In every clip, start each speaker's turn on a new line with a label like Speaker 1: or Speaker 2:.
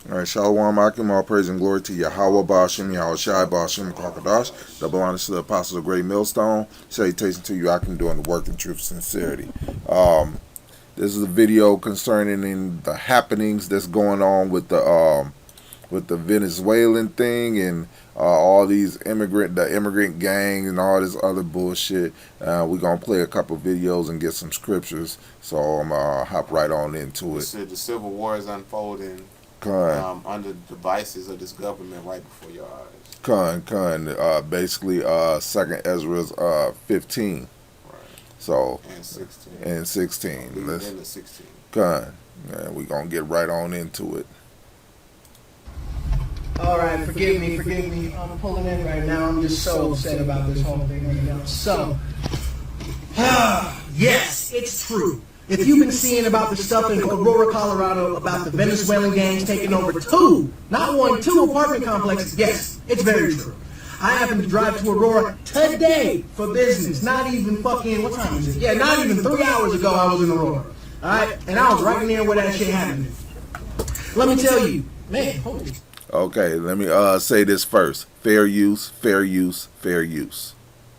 Speaker 1: Alright, Shalom Akim, all praise and glory to Yahweh, Ba'ashim, Yahweh Shai, Ba'ashim, Kakadash, double honors to the apostles of Great Millstone, salutation to you, Akim, doing the work in truth and sincerity. This is a video concerning the happenings that's going on with the Venezuelan thing and all these immigrant gangs and all this other bullshit. We're gonna play a couple videos and get some scriptures, so I'm gonna hop right on into it.
Speaker 2: The civil war is unfolding under the devices of this government right before your eyes.
Speaker 1: Basically, Second Ezra's 15.
Speaker 2: Right.
Speaker 1: So
Speaker 2: and 16.
Speaker 1: Let's
Speaker 2: into 16.
Speaker 1: We're gonna get right on into it.
Speaker 3: All right, forgive me. I'm pulling in right now. I'm just so upset about this whole thing right now. So, yes, it's true. If you've been seeing about the stuff in Aurora, Colorado, about the Venezuelan gangs taking over two apartment complexes, yes, it's very true. I happened to drive to Aurora today for business. Not even fucking, what time is it? Yeah, not even 3 hours ago I was in Aurora. All right, and I was right near where that shit happened. Let me tell you, man, holy.
Speaker 1: Okay, let me say this first. Fair use, fair use, fair use.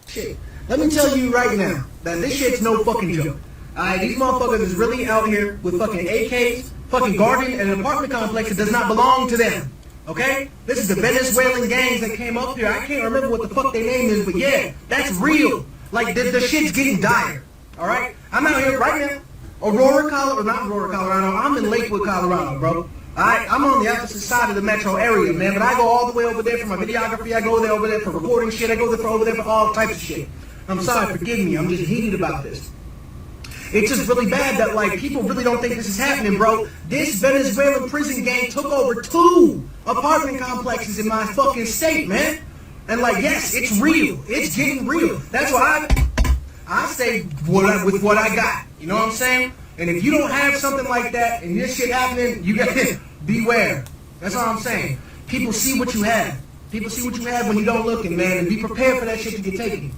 Speaker 3: Shit. Let me tell you right now that this shit's no fucking joke. Alright, these motherfuckers is really out here with fucking AKs, fucking guarding an apartment complex that does not belong to them. Okay? This is the Venezuelan gangs that came up here. I can't remember what the fuck their name is, but yeah, that's real. Like, the shit's getting dire. Alright? I'm out here right now. Aurora, Colorado, not Aurora, Colorado. I'm in Lakewood, Colorado, bro. Alright, I'm on the opposite side of the metro area, man, but I go all the way over there for my videography, I go there over there for recording shit, I go there over there for all types of shit. I'm sorry, forgive me, I'm just heated about this. It's just really bad that, like, people really don't think this is happening, bro. This Venezuelan prison gang took over 2 apartment complexes in my fucking state, man. And, like, yes, it's real. It's getting real. That's why I stay with what I got. You know what I'm saying? And if you don't have something like that and this shit happening, you got to beware. That's all I'm saying. People see what you have. People see what you have when you don't look, man, and be prepared for that shit to get taken.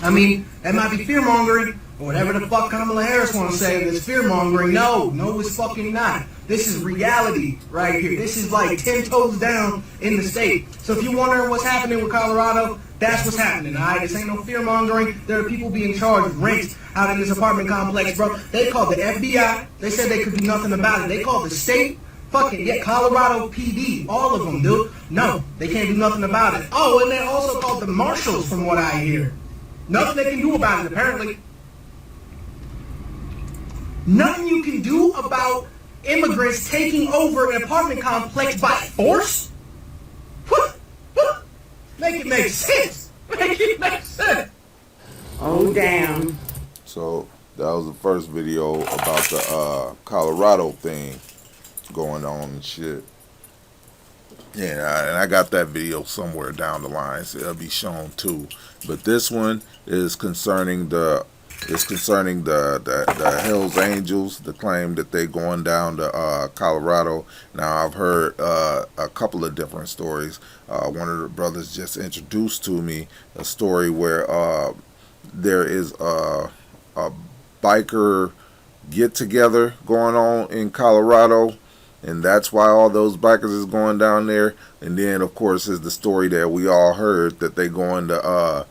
Speaker 3: I mean, that might be fear-mongering, or whatever the fuck Kamala Harris want to say, that's fear-mongering. No, it's fucking not. This is reality right here. This is like 10 toes down in the state. So if you're wondering what's happening with Colorado, that's what's happening, all right? This ain't no fear-mongering. There are people being charged rent out in this apartment complex, bro. They called the FBI. They said they could do nothing about it. They called the state. Fucking, yeah, Colorado PD. All of them, dude. No, they can't do nothing about it. Oh, and they also called the marshals, from what I hear. Nothing they can do about it, apparently. Nothing you can do about immigrants taking over an apartment complex by force? Make it make sense. Make it make sense.
Speaker 4: Oh, damn.
Speaker 1: So that was the first video about the Colorado thing going on and shit. Yeah, and I got that video somewhere down the line, so it'll be shown too. But this one is concerning the Hells Angels, the claim that they going down to Colorado. Now I've heard a couple of different stories. One of the brothers just introduced to me a story where there is a biker get together going on in Colorado, and that's why all those bikers is going down there. And then of course is the story that we all heard, that they going to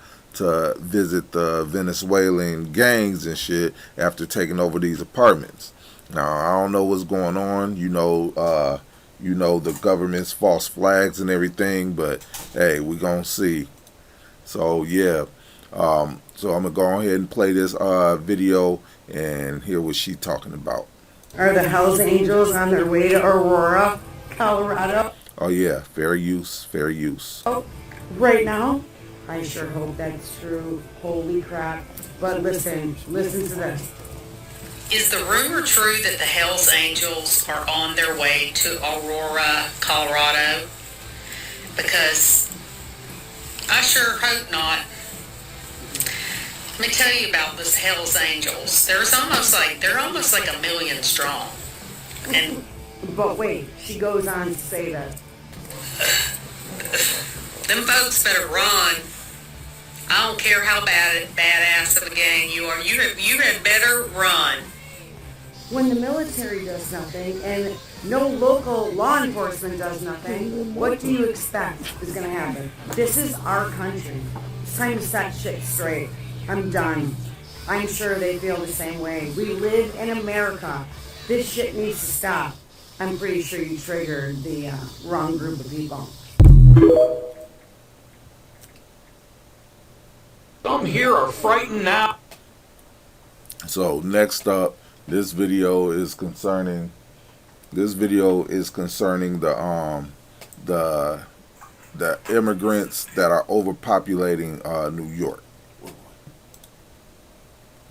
Speaker 1: visit the Venezuelan gangs and shit after taking over these apartments. Now I don't know what's going on. You know the government's false flags and everything, but hey, we gonna see. So yeah, so I'm gonna go ahead and play this video and hear what she's talking about.
Speaker 4: Are the Hells Angels on their way to Aurora, Colorado?
Speaker 1: Oh yeah, fair use, fair use.
Speaker 4: Oh, right now? I sure hope that's true. Holy crap. But listen to this.
Speaker 5: Is the rumor true that the Hells Angels are on their way to Aurora, Colorado? Because I sure hope not. Let me tell you about this Hells Angels. They're almost like 1 million strong. And
Speaker 4: But wait, she goes on to say that
Speaker 5: them folks better run. I don't care how badass of a gang you are. You had better run.
Speaker 4: when the military does something and No local law enforcement does nothing. What do you expect is going to happen? This is our country. It's time to set shit straight. I'm done. I'm sure they feel the same way. We live in America. This shit needs to stop. I'm pretty sure you triggered the wrong group of people.
Speaker 6: Some here are frightened now.
Speaker 1: So next up, this video is concerning the immigrants that are overpopulating New York.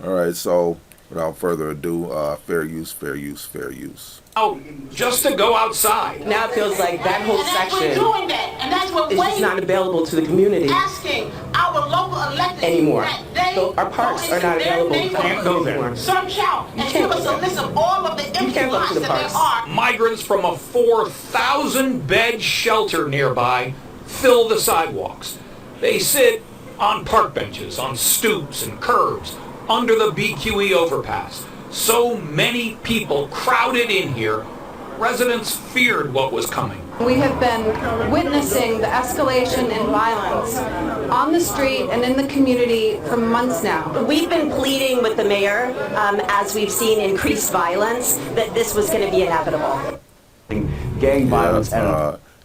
Speaker 1: All right, so without further ado, fair use, fair use, fair use.
Speaker 6: Oh, just to go outside.
Speaker 7: Now it feels like that whole section
Speaker 8: we're doing that, and that's what
Speaker 7: is just not available to the community
Speaker 8: asking our local elected
Speaker 7: anymore.
Speaker 8: that they
Speaker 7: So our parks are not available. You can't go there.
Speaker 8: Search out and give us a list of all of the empty lots that there are.
Speaker 6: Migrants from a 4,000-bed shelter nearby fill the sidewalks. They sit on park benches, on stoops and curbs, under the BQE overpass. So many people crowded in here, residents feared what was coming.
Speaker 9: We have been witnessing the escalation in violence on the street and in the community for months now.
Speaker 7: We've been pleading with the mayor, as we've seen increased violence, that this was going to be inevitable.
Speaker 10: Gang violence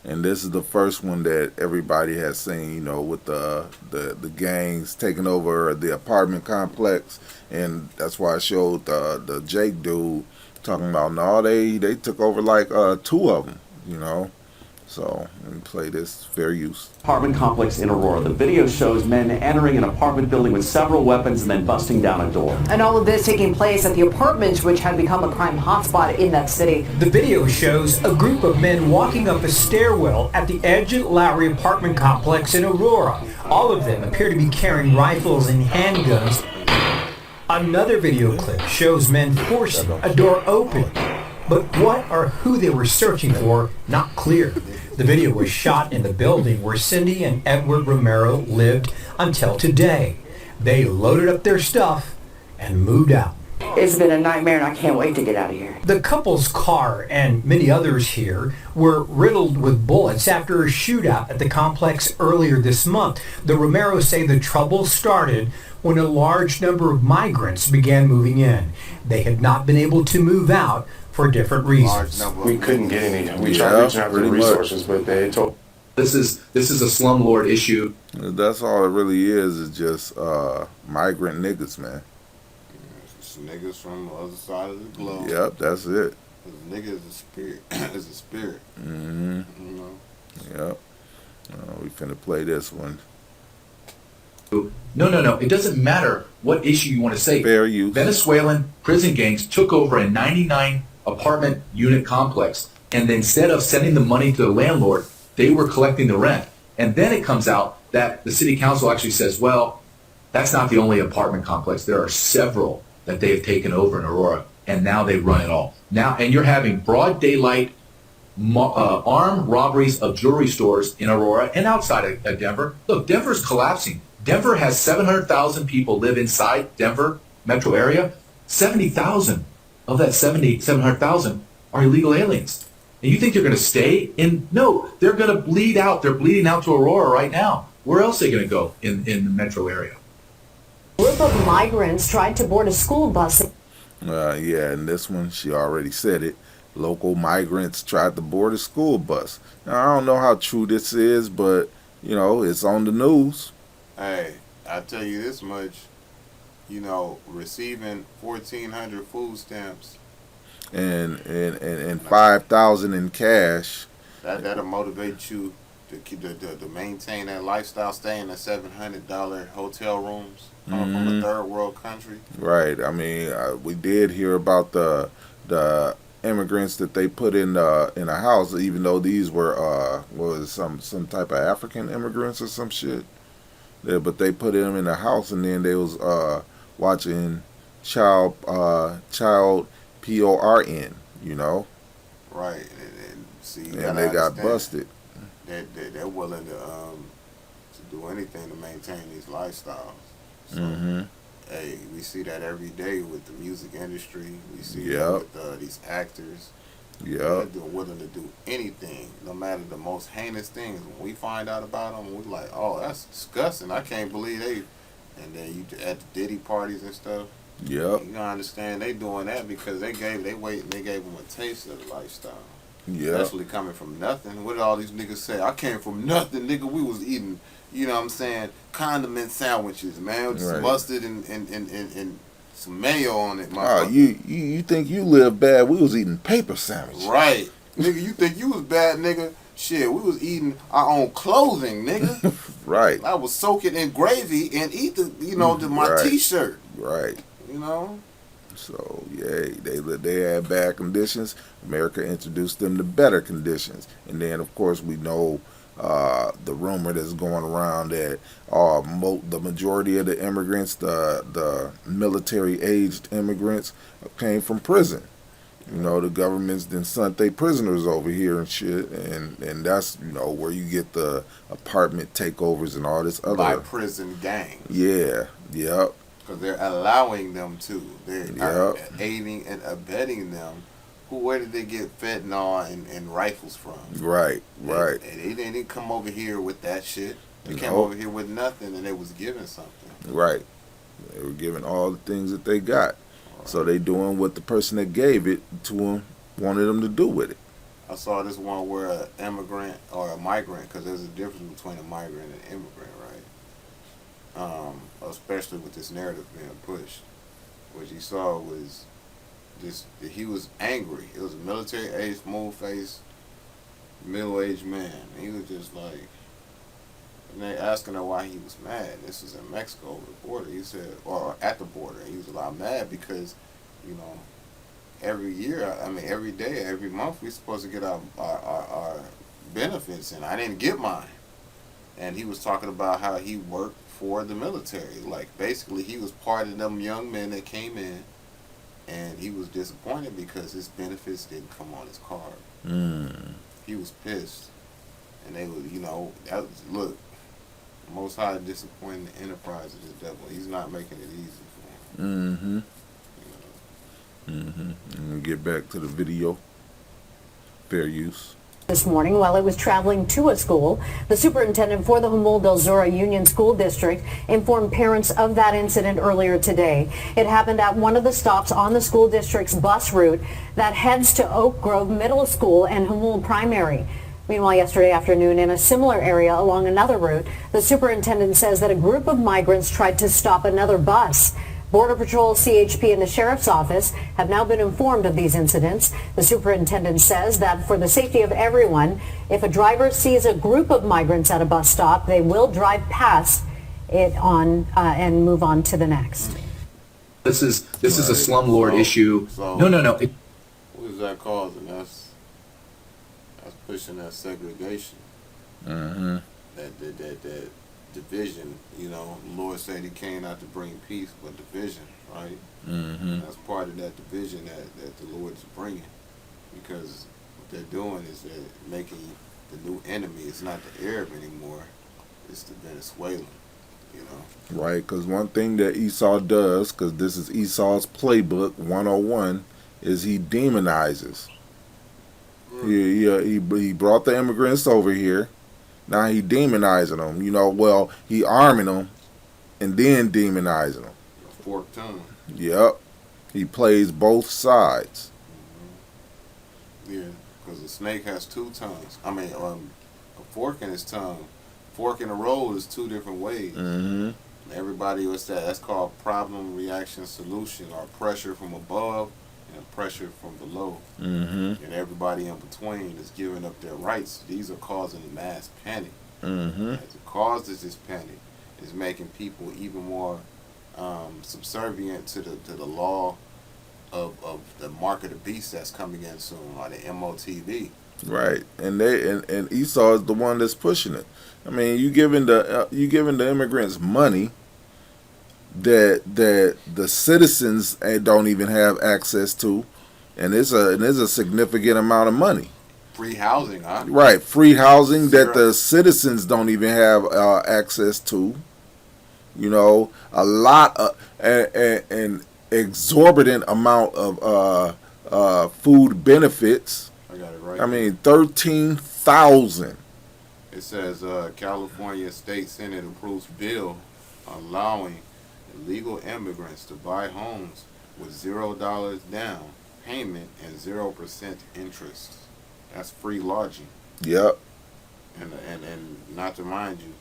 Speaker 1: and this is the first one that everybody has seen, you know, with the gangs taking over the apartment complex, and that's why I showed the Jake dude talking about no, they took over like 2 of them, you know. So let me play this. Fair use.
Speaker 10: Apartment complex in Aurora. The video shows men entering an apartment building with several weapons and then busting down a door.
Speaker 11: And all of this taking place at the apartments, which had become a crime hotspot in that city.
Speaker 12: The video shows a group of men walking up a stairwell at the Edgett Lowry apartment complex in Aurora. All of them appear to be carrying rifles and handguns. Another video clip shows men forcing a door open. But what or who they were searching for, not clear. The video was shot in the building where Cindy and Edward Romero lived until today. They loaded up their stuff and moved out.
Speaker 11: It's been a nightmare and I can't wait to get out of here.
Speaker 12: The couple's car and many others here were riddled with bullets after a shootout at the complex earlier this month. The Romeros say the trouble started when a large number of migrants began moving in. They had not been able to move out for different reasons.
Speaker 2: We couldn't get any.
Speaker 1: We tried reaching out for the resources,
Speaker 2: but they told.
Speaker 13: This is a slumlord issue.
Speaker 1: That's all it really is just migrant niggas, man.
Speaker 2: It's niggas from the other side of the globe.
Speaker 1: Yep, that's it.
Speaker 2: Nigga is a spirit. Is a spirit.
Speaker 1: Mm-hmm.
Speaker 2: You know?
Speaker 1: Yep. We finna play this one.
Speaker 13: No. It doesn't matter what issue you want to say.
Speaker 1: Fair use.
Speaker 13: Venezuelan prison gangs took over a 99 apartment unit complex, and instead of sending the money to the landlord, they were collecting the rent. And then it comes out that the city council actually says, well, that's not the only apartment complex. There are several that they have taken over in Aurora, and now they run it all. Now, and you're having broad daylight armed robberies of jewelry stores in Aurora and outside of Denver. Look, Denver's collapsing. Denver has 700,000 people live inside Denver metro area. 70,000 of that 700,000 are illegal aliens. And you think they're going to stay in? No, they're going to bleed out. They're bleeding out to Aurora right now. Where else are they going to go in the metro area?
Speaker 11: A group of migrants tried to board a school bus.
Speaker 1: Yeah, and this one, she already said it. Local migrants tried to board a school bus. Now, I don't know how true this is, but, you know, it's on the news.
Speaker 2: Hey, I tell you this much, you know, receiving 1,400 food stamps
Speaker 1: and 5,000 in cash.
Speaker 2: That'll motivate you to maintain that lifestyle, staying in $700 hotel rooms from a third world country.
Speaker 1: Right. I mean, we did hear about the immigrants that they put in a house, even though these were was some type of African immigrants or some shit. Yeah, but they put them in a house, and then they was watching child porn, you know.
Speaker 2: Right, and see,
Speaker 1: and they got busted.
Speaker 2: They're willing to do anything to maintain these lifestyles. So, hey, we see that every day with the music industry. We see that with these actors.
Speaker 1: Yeah.
Speaker 2: They're willing to do anything, no matter the most heinous things. When we find out about them, we're like, oh, that's disgusting. I can't believe they. And then you at the Diddy parties and stuff.
Speaker 1: Yep.
Speaker 2: You gotta understand they doing that because they gave them a taste of the lifestyle.
Speaker 1: Yeah.
Speaker 2: Especially coming from nothing. What did all these niggas say? I came from nothing, nigga. We was eating, you know what I'm saying, condiment sandwiches, man, with some mustard and some mayo on it.
Speaker 1: Oh, you think you live bad? We was eating paper sandwiches.
Speaker 2: Right. Nigga, you think you was bad, nigga? Shit, we was eating our own clothing, nigga.
Speaker 1: Right.
Speaker 2: I was soaking in gravy and eat my t-shirt.
Speaker 1: Right.
Speaker 2: You know?
Speaker 1: So, yeah, they had bad conditions. America introduced them to better conditions. And then, of course, we know the rumor that's going around that the majority of the immigrants, the military-aged immigrants, came from prison. You know, the government's then sent their prisoners over here and shit, and that's, you know, where you get the apartment takeovers and all this other.
Speaker 2: By prison gangs.
Speaker 1: Yeah, yep.
Speaker 2: Because they're allowing them to. They're aiding and abetting them. Where did they get fentanyl and rifles from? Right. They didn't come over here with that shit. They came over here with nothing, and they was given something. Right.
Speaker 1: They were given all the things that they got. So they doing what the person that gave it to them wanted them to do with it.
Speaker 2: I saw this one where an immigrant or a migrant, because there's a difference between a migrant and an immigrant, right? Especially with this narrative being pushed. What you saw was he was angry. It was a military-aged, smooth-faced, middle-aged man. He was just like, and they asking her why he was mad. This was in Mexico over the border. He said, or at the border. He was a lot mad because, you know, every day, every month, we're supposed to get our benefits, and I didn't get mine. And he was talking about how he worked for the military. Like, basically, he was part of them young men that came in, and he was disappointed because his benefits didn't come on his card. He was pissed. And they would, you know, look, Most High disappointing the enterprise of the devil. He's not making it easy for him.
Speaker 1: And get back to the video. Fair use.
Speaker 11: This morning, while it was traveling to a school, the superintendent for the Humul del Zora Union School District informed parents of that incident earlier today. It happened at one of the stops on the school district's bus route that heads to Oak Grove Middle School and Humul Primary. Meanwhile, yesterday afternoon, in a similar area along another route, the superintendent says that a group of migrants tried to stop another bus. Border Patrol, CHP, and the Sheriff's Office have now been informed of these incidents. The superintendent says that for the safety of everyone, if a driver sees a group of migrants at a bus stop, they will drive past it and move on to the next.
Speaker 13: This is a slumlord issue. No.
Speaker 2: What is that causing? That's pushing that segregation. That division, you know. The Lord said he came not to bring peace but division, right? That's part of that division that the Lord is bringing, because what they're doing is they're making the new enemy. It's not the Arab anymore, it's the Venezuelan, you know.
Speaker 1: Right, because one thing that Esau does, because this is Esau's playbook 101, is he demonizes. He brought the immigrants over here. Now he demonizing them, you know. Well, he arming them, and then demonizing them.
Speaker 2: Forked tongue.
Speaker 1: Yep, he plays both sides.
Speaker 2: Yeah, because a snake has two tongues. I mean, a fork in his tongue. Fork in a roll is two different ways. Everybody, what's that? That's called problem, reaction, solution, or pressure from above and pressure from below. And everybody in between is giving up their rights. These are causing mass panic. As the cause of this panic is making people even more subservient to the law of the mark of the beast that's coming in soon, or the MOTV.
Speaker 1: Right, and Esau is the one that's pushing it. I mean, you giving the immigrants money that the citizens don't even have access to, and it's a significant amount of money.
Speaker 2: Free housing, huh?
Speaker 1: Right, free housing that the citizens don't even have access to. You know, a lot of an exorbitant amount of food benefits.
Speaker 2: I got it right.
Speaker 1: I mean, 13,000.
Speaker 2: It says California State Senate approves bill allowing illegal immigrants to buy homes with $0 down payment and 0% interest. That's free lodging.
Speaker 1: Yep.
Speaker 2: And not to mind you,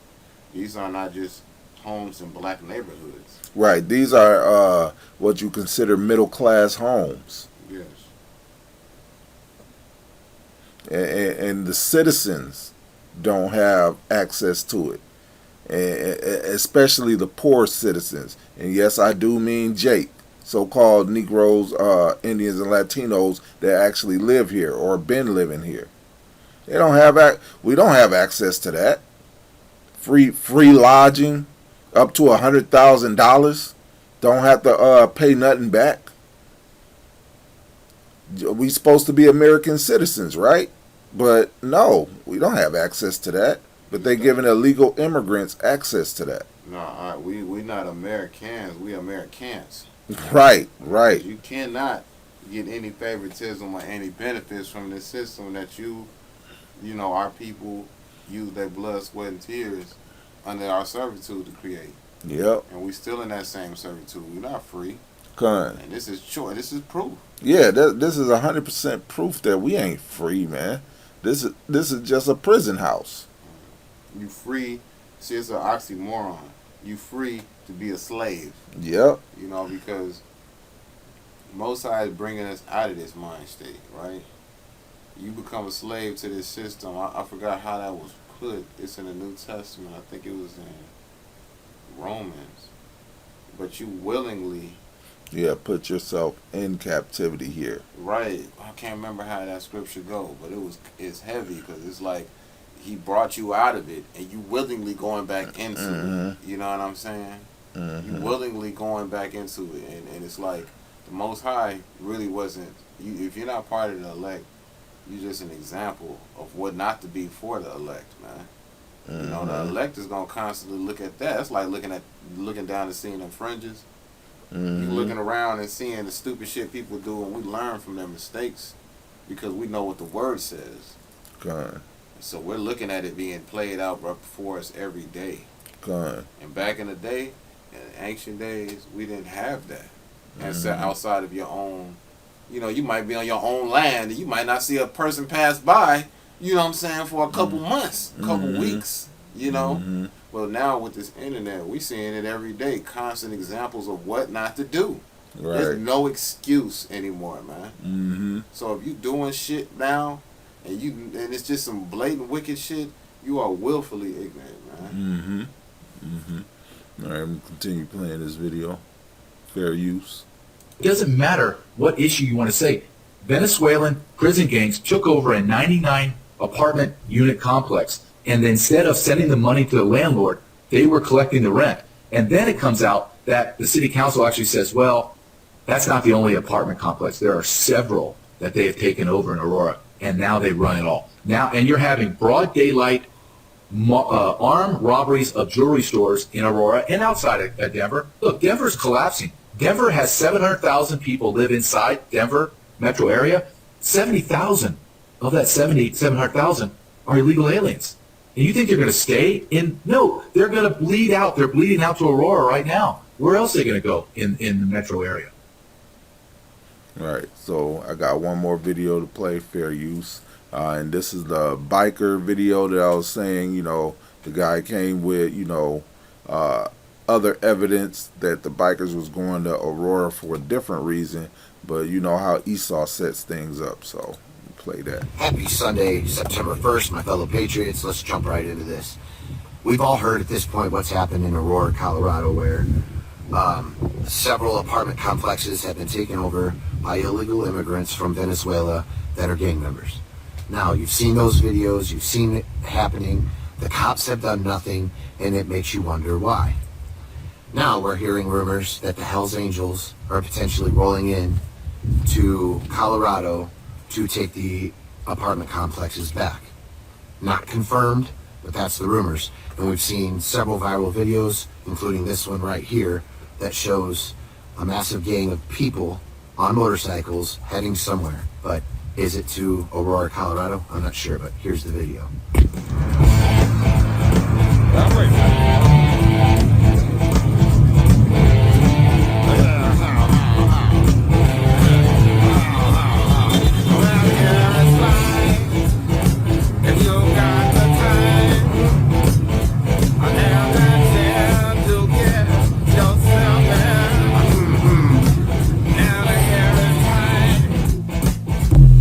Speaker 2: these are not just homes in black neighborhoods.
Speaker 1: Right. These are what you consider middle class homes.
Speaker 2: Yes.
Speaker 1: And the citizens don't have access to it, especially the poor citizens. And yes, I do mean Jake, so-called Negroes, Indians, and Latinos that actually live here or been living here. They don't have we don't have access to that. Free lodging, up to $100,000. Don't have to pay nothing back. We supposed to be American citizens, right? But no, we don't have access to that. But they giving illegal immigrants access to that.
Speaker 2: No, we not Americans. We Americans.
Speaker 1: Right, right.
Speaker 2: You cannot get any favoritism or any benefits from this system that our people use their blood, sweat, and tears under our servitude to create.
Speaker 1: Yep.
Speaker 2: And we still in that same servitude. We're not free.
Speaker 1: Con.
Speaker 2: And this is choice. This is proof.
Speaker 1: Yeah, this is 100% proof that we ain't free, man. This is just a prison house.
Speaker 2: You free. See, it's an oxymoron. You free to be a slave.
Speaker 1: Yep.
Speaker 2: Because Most High is bringing us out of this mind state, right? You become a slave to this system. I forgot how that was put. It's in the New Testament. I think it was in Romans. But you willingly...
Speaker 1: Yeah, put yourself in captivity here.
Speaker 2: Right. I can't remember how that scripture go, but it's heavy because it's like he brought you out of it and you willingly going back into it. You know what I'm saying? You willingly going back into it. And it's like the Most High really wasn't... if you're not part of the elect, you're just an example of what not to be for the elect, man. The elect is going to constantly look at that. It's like looking down and seeing them fringes. You looking around and seeing the stupid shit people do, and we learn from their mistakes because we know what the word says.
Speaker 1: God.
Speaker 2: So we're looking at it being played out right before us every day.
Speaker 1: God.
Speaker 2: And back in the day, in ancient days, we didn't have that. And so outside of your own, you might be on your own land and you might not see a person pass by, for a couple months, a couple weeks, Well, now with this internet, we seeing it every day, constant examples of what not to do.
Speaker 1: Right.
Speaker 2: There's no excuse anymore, man. So if you doing shit now, and it's just some blatant wicked shit, you are willfully ignorant, man.
Speaker 1: All right, I'm gonna continue playing this video. Fair use.
Speaker 13: It doesn't matter what issue you want to say. Venezuelan prison gangs took over a 99 apartment unit complex. And instead of sending the money to the landlord, they were collecting the rent. And then it comes out that the city council actually says, well, that's not the only apartment complex. There are several that they have taken over in Aurora, and now they run it all. And you're having broad daylight armed robberies of jewelry stores in Aurora and outside of Denver. Look, Denver's collapsing. Denver has 700,000 people live inside Denver metro area. 70,000 of that 700,000 are illegal aliens. And you think they're going to stay in? No, they're going to bleed out. They're bleeding out to Aurora right now. Where else are they going to go in the metro area?
Speaker 1: All right, so I got one more video to play, fair use. And this is the biker video that I was saying, the guy came with, other evidence that the bikers was going to Aurora for a different reason. But you know how Esau sets things up, so play that.
Speaker 14: Happy Sunday, September 1st, my fellow patriots. Let's jump right into this. We've all heard at this point what's happened in Aurora, Colorado, where several apartment complexes have been taken over by illegal immigrants from Venezuela that are gang members. Now, you've seen those videos, you've seen it happening, the cops have done nothing, and it makes you wonder why. Now we're hearing rumors that the Hells Angels are potentially rolling in to Colorado to take the apartment complexes back. Not confirmed, but that's the rumors. And we've seen several viral videos, including this one right here, that shows a massive gang of people on motorcycles heading somewhere. But is it to Aurora, Colorado? I'm not sure, but here's the video.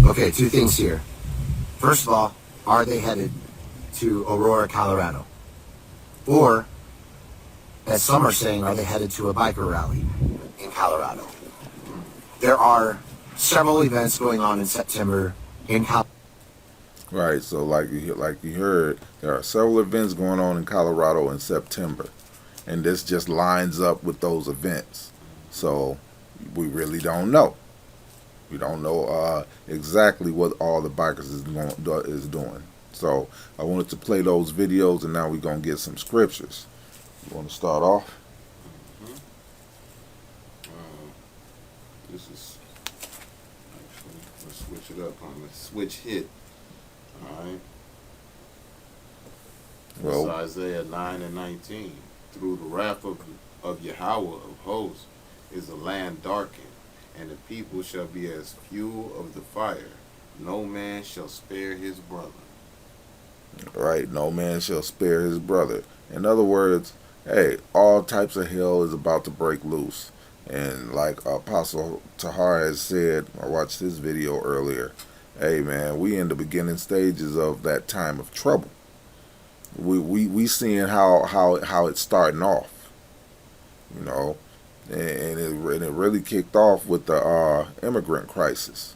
Speaker 14: Okay, two things here. First of all, are they headed to Aurora, Colorado? Or, as some are saying, are they headed to a biker rally in Colorado? There are several events going on in September in Colorado.
Speaker 1: Right, so like you heard, there are several events going on in Colorado in September, and this just lines up with those events. So we really don't know. We don't know exactly what all the bikers is doing. So I wanted to play those videos, and now we're gonna get some scriptures. You want to start off?
Speaker 2: This is actually, let's switch it up on the switch hit. All right.
Speaker 1: Well,
Speaker 2: it's Isaiah 9:19. Through the wrath of Yahweh of hosts is the land darkened, and the people shall be as fuel of the fire. No man shall spare his brother.
Speaker 1: Right, no man shall spare his brother. In other words, hey, all types of hell is about to break loose. And like Apostle Tahar has said, I watched his video earlier, hey man, we in the beginning stages of that time of trouble. We seeing how it's starting off, you know, and it really kicked off with the immigrant crisis.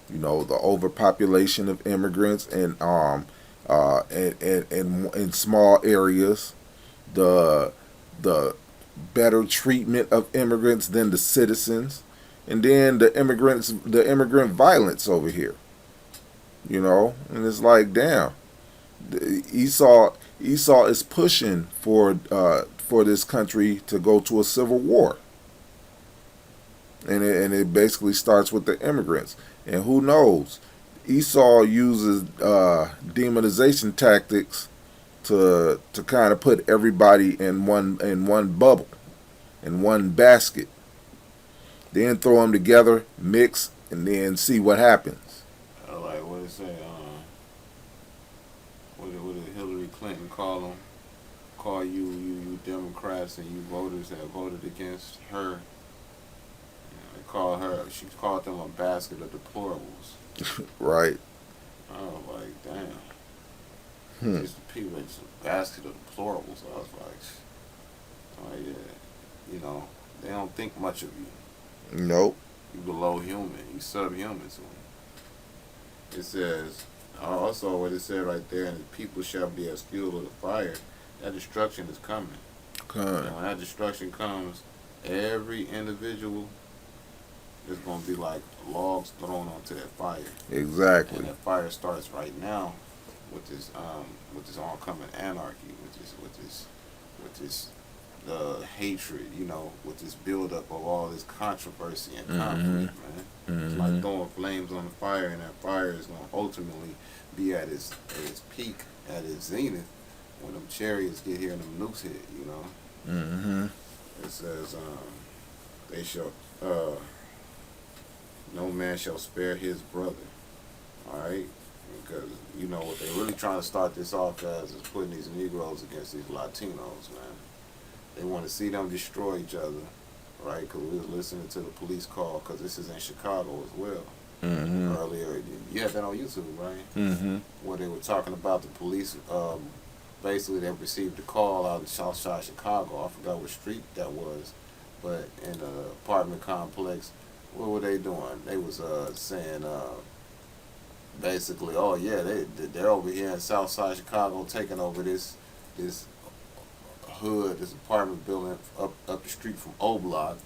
Speaker 1: You know, the overpopulation of immigrants and in small areas, the better treatment of immigrants than the citizens, and then the immigrant violence over here. You know, and it's like, damn, Esau is pushing for this country to go to a civil war, and it basically starts with the immigrants. And who knows, Esau uses demonization tactics to kind of put everybody in one bubble, in one basket, then throw them together, mix, and then see what happens.
Speaker 2: Like what it say? What did Hillary Clinton call you Democrats and you voters that voted against her? They call her. She called them a basket of deplorables.
Speaker 1: Right.
Speaker 2: I was like, damn. Just the people, it's a basket of deplorables. I was like, yeah, you know, they don't think much of you.
Speaker 1: Nope.
Speaker 2: You below human. You subhuman to them. It says, also what it said right there, and the people shall be as fuel of the fire. That destruction is coming. And when that destruction comes, every individual is going to be like logs thrown onto that fire.
Speaker 1: Exactly.
Speaker 2: And that fire starts right now with this oncoming anarchy, with this the hatred, you know, with this buildup of all this controversy and conflict, man. It's like throwing flames on the fire, and that fire is going to ultimately be at its peak, at its zenith, when them chariots get here and them nukes hit, you know. It says, they shall, no man shall spare his brother, all right? Because, you know, what they're really trying to start this off as is putting these Negroes against these Latinos, man. They want to see them destroy each other, right? Because we was listening to the police call, because this is in Chicago as well. Earlier, you had that on YouTube, right? Where they were talking about the police, basically they received a call out in South Side Chicago. I forgot what street that was, but in the apartment complex, what were they doing? They was saying, basically, oh yeah, they're over here in South Side Chicago taking over this hood, this apartment building up the street from O Block,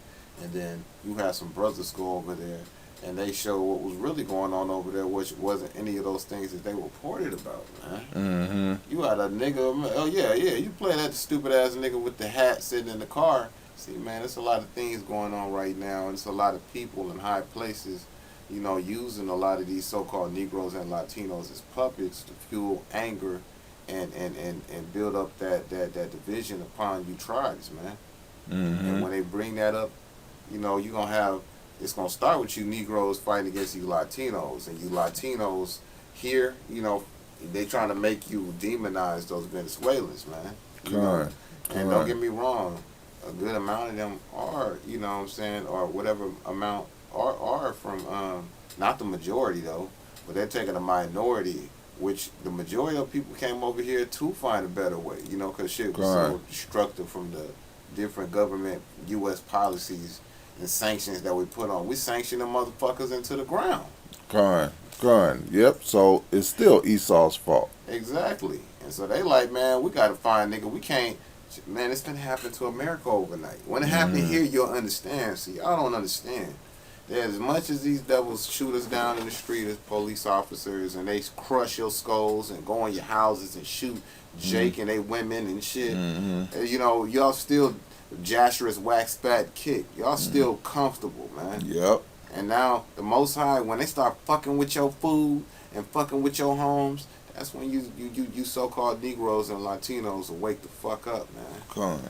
Speaker 2: and then you have some brothers go over there and they show what was really going on over there, which wasn't any of those things that they reported about, man. You had a nigga, oh yeah, you play that stupid ass nigga with the hat sitting in the car See, man, there's a lot of things going on right now, and it's a lot of people in high places, you know, using a lot of these so-called Negroes and Latinos as puppets to fuel anger and build up that division upon you tribes, man. And when they bring that up, you know, you're going to have, it's going to start with you Negroes fighting against you Latinos, and you Latinos here, you know, they trying to make you demonize those Venezuelans, man. You know? And don't get me wrong, a good amount of them are, you know what I'm saying, or whatever amount are from, not the majority though, but they're taking a minority, which the majority of people came over here to find a better way, you know, because shit was so destructive from the different government U.S. policies and sanctions that we put on. We sanction them motherfuckers into the ground.
Speaker 1: Yep, so it's still Esau's fault.
Speaker 2: Exactly. And so they like, man, we got to find, nigga, we can't, man, it's going to happen to America overnight. When it happens here, you'll understand. See, I don't understand. That as much as these devils shoot us down in the street as police officers, and they crush your skulls and go in your houses and shoot Jake and they women and shit, you know, y'all still Jasher's wax fat kick. Y'all still comfortable, man.
Speaker 1: Yep.
Speaker 2: And now the Most High, when they start fucking with your food and fucking with your homes, that's when you so-called Negroes and Latinos will wake the fuck up, man.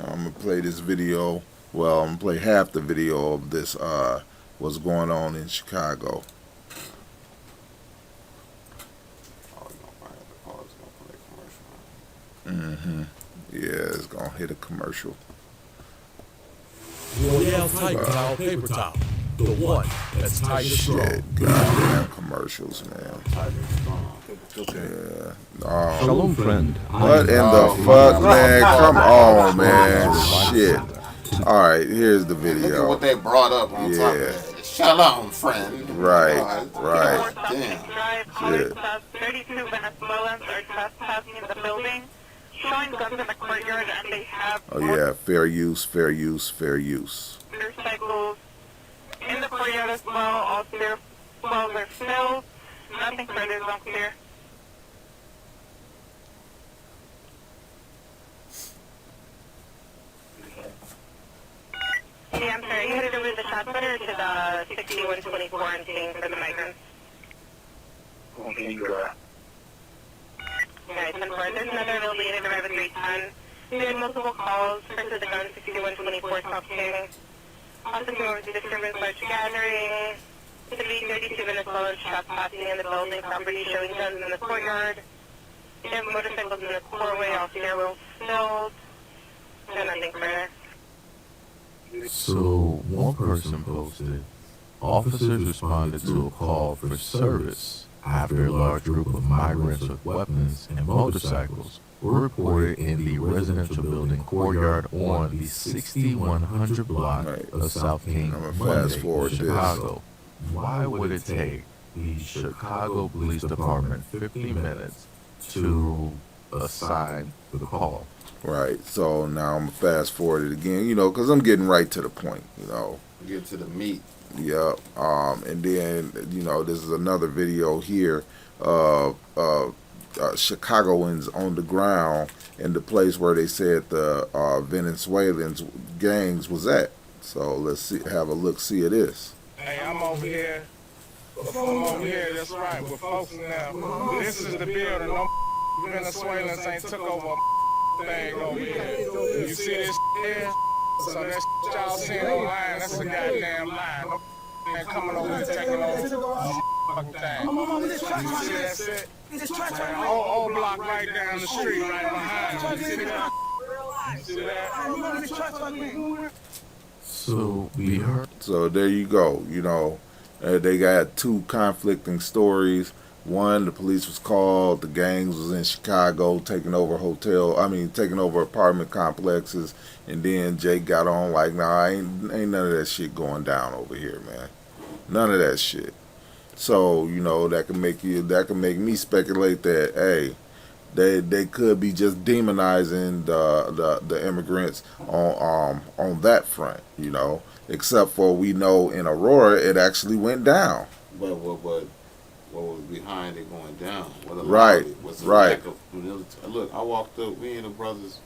Speaker 1: I'm gonna play this video. Well, I'm gonna play half the video of this. What's going on in Chicago? Yeah, it's gonna hit a commercial.
Speaker 15: Royale Titan Towel Paper Towel. The one that's tight as strong.
Speaker 1: Shit, goddamn commercials, man. Yeah.
Speaker 15: Shalom, friend.
Speaker 1: What in the fuck, man? Come on, man. Shit. All right, here's the video.
Speaker 2: Look at what they brought up on top of that. Shalom, friend.
Speaker 1: Right.
Speaker 16: Shit. 32 Venezuelans are trespassing in the building, showing guns in the courtyard, and they have
Speaker 1: fair use.
Speaker 16: motorcycles in the courtyard as well. All their walls are filled. Nothing further is unclear. Yeah, I'm sorry. You headed over to the shot better to the 6124 and seeing for the migrants.
Speaker 17: Okay, you got it.
Speaker 16: Alright, 10-4. There's another illegal unit arrive at 310. We had multiple calls. First of the gun, 6124 talking. Also came over to disturbance large gathering. To be 32 Venezuelans trespassing in the building property, showing guns in the courtyard. We have motorcycles in the doorway, all stairwells filled. So nothing further.
Speaker 15: So, one person posted, officers responded to a call for service after a large group of migrants with weapons and motorcycles were reported in the residential building courtyard on the 6100 block of South King Monday, Chicago. Why would it take the Chicago Police Department 50 minutes to assign the call?
Speaker 1: Right, so now I'm gonna fast forward it again, you know, because I'm getting right to the point, you know.
Speaker 2: Get to the meat.
Speaker 1: Yep. And then, you know, this is another video here Chicagoans on the ground in the place where they said the Venezuelans gangs was at. So let's see, have a look, see at this.
Speaker 18: Hey, I'm over here. That's right, with folks now. This is the building. No Venezuelans ain't took over thing over here. You see this here? So that y'all seeing online, that's a goddamn lie. No man coming over here taking over the fucking thing. You see that shit? Old block right down the street, right behind you. You see that? You see that?
Speaker 15: So we heard.
Speaker 1: So there you go. You know, they got two conflicting stories. One, the police was called, the gangs was in Chicago taking over taking over apartment complexes, and then Jake got on like, nah, ain't none of that shit going down over here, man. None of that shit. So, you know, that can make me speculate that, hey, they could be just demonizing the immigrants on that front, you know. Except for we know in Aurora it actually went down.
Speaker 2: But what was behind it going down? What
Speaker 1: right,
Speaker 2: it? What's the
Speaker 1: right.
Speaker 2: lack of humility? Look, I walked up, we and the brothers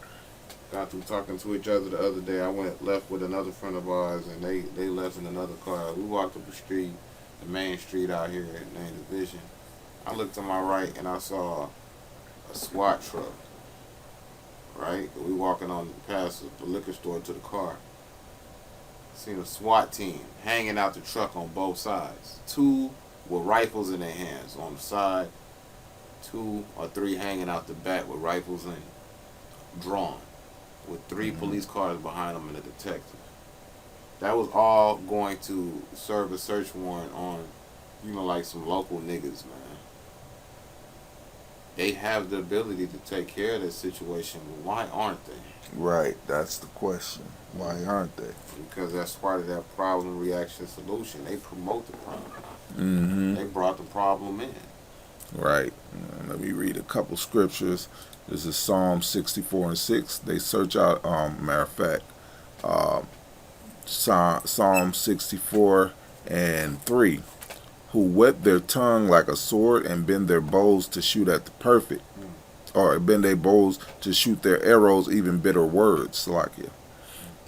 Speaker 2: got through talking to each other the other day. I left with another friend of ours, and they left in another car. We walked up the street, the main street out here named Division. I looked to my right, and I saw a SWAT truck. Right? We walking on past the liquor store to the car. Seen a SWAT team hanging out the truck on both sides. 2 with rifles in their hands on the side. 2 or 3 hanging out the back with rifles drawn. With 3 police cars behind them and a detective. That was all going to serve a search warrant on, like some local niggas, man. They have the ability to take care of this situation, but why aren't they?
Speaker 1: Right, that's the question. Why aren't they?
Speaker 2: Because that's part of that problem, reaction, solution. They promote the problem.
Speaker 1: Mm-hmm.
Speaker 2: They brought the problem in.
Speaker 1: Right. Let me read a couple scriptures. This is Psalm 64:6. They search out, matter of fact, Psalm 64:3. Who whet their tongue like a sword and bend their bows to shoot at the perfect. Or bend their bows to shoot their arrows, even bitter words, Salakia.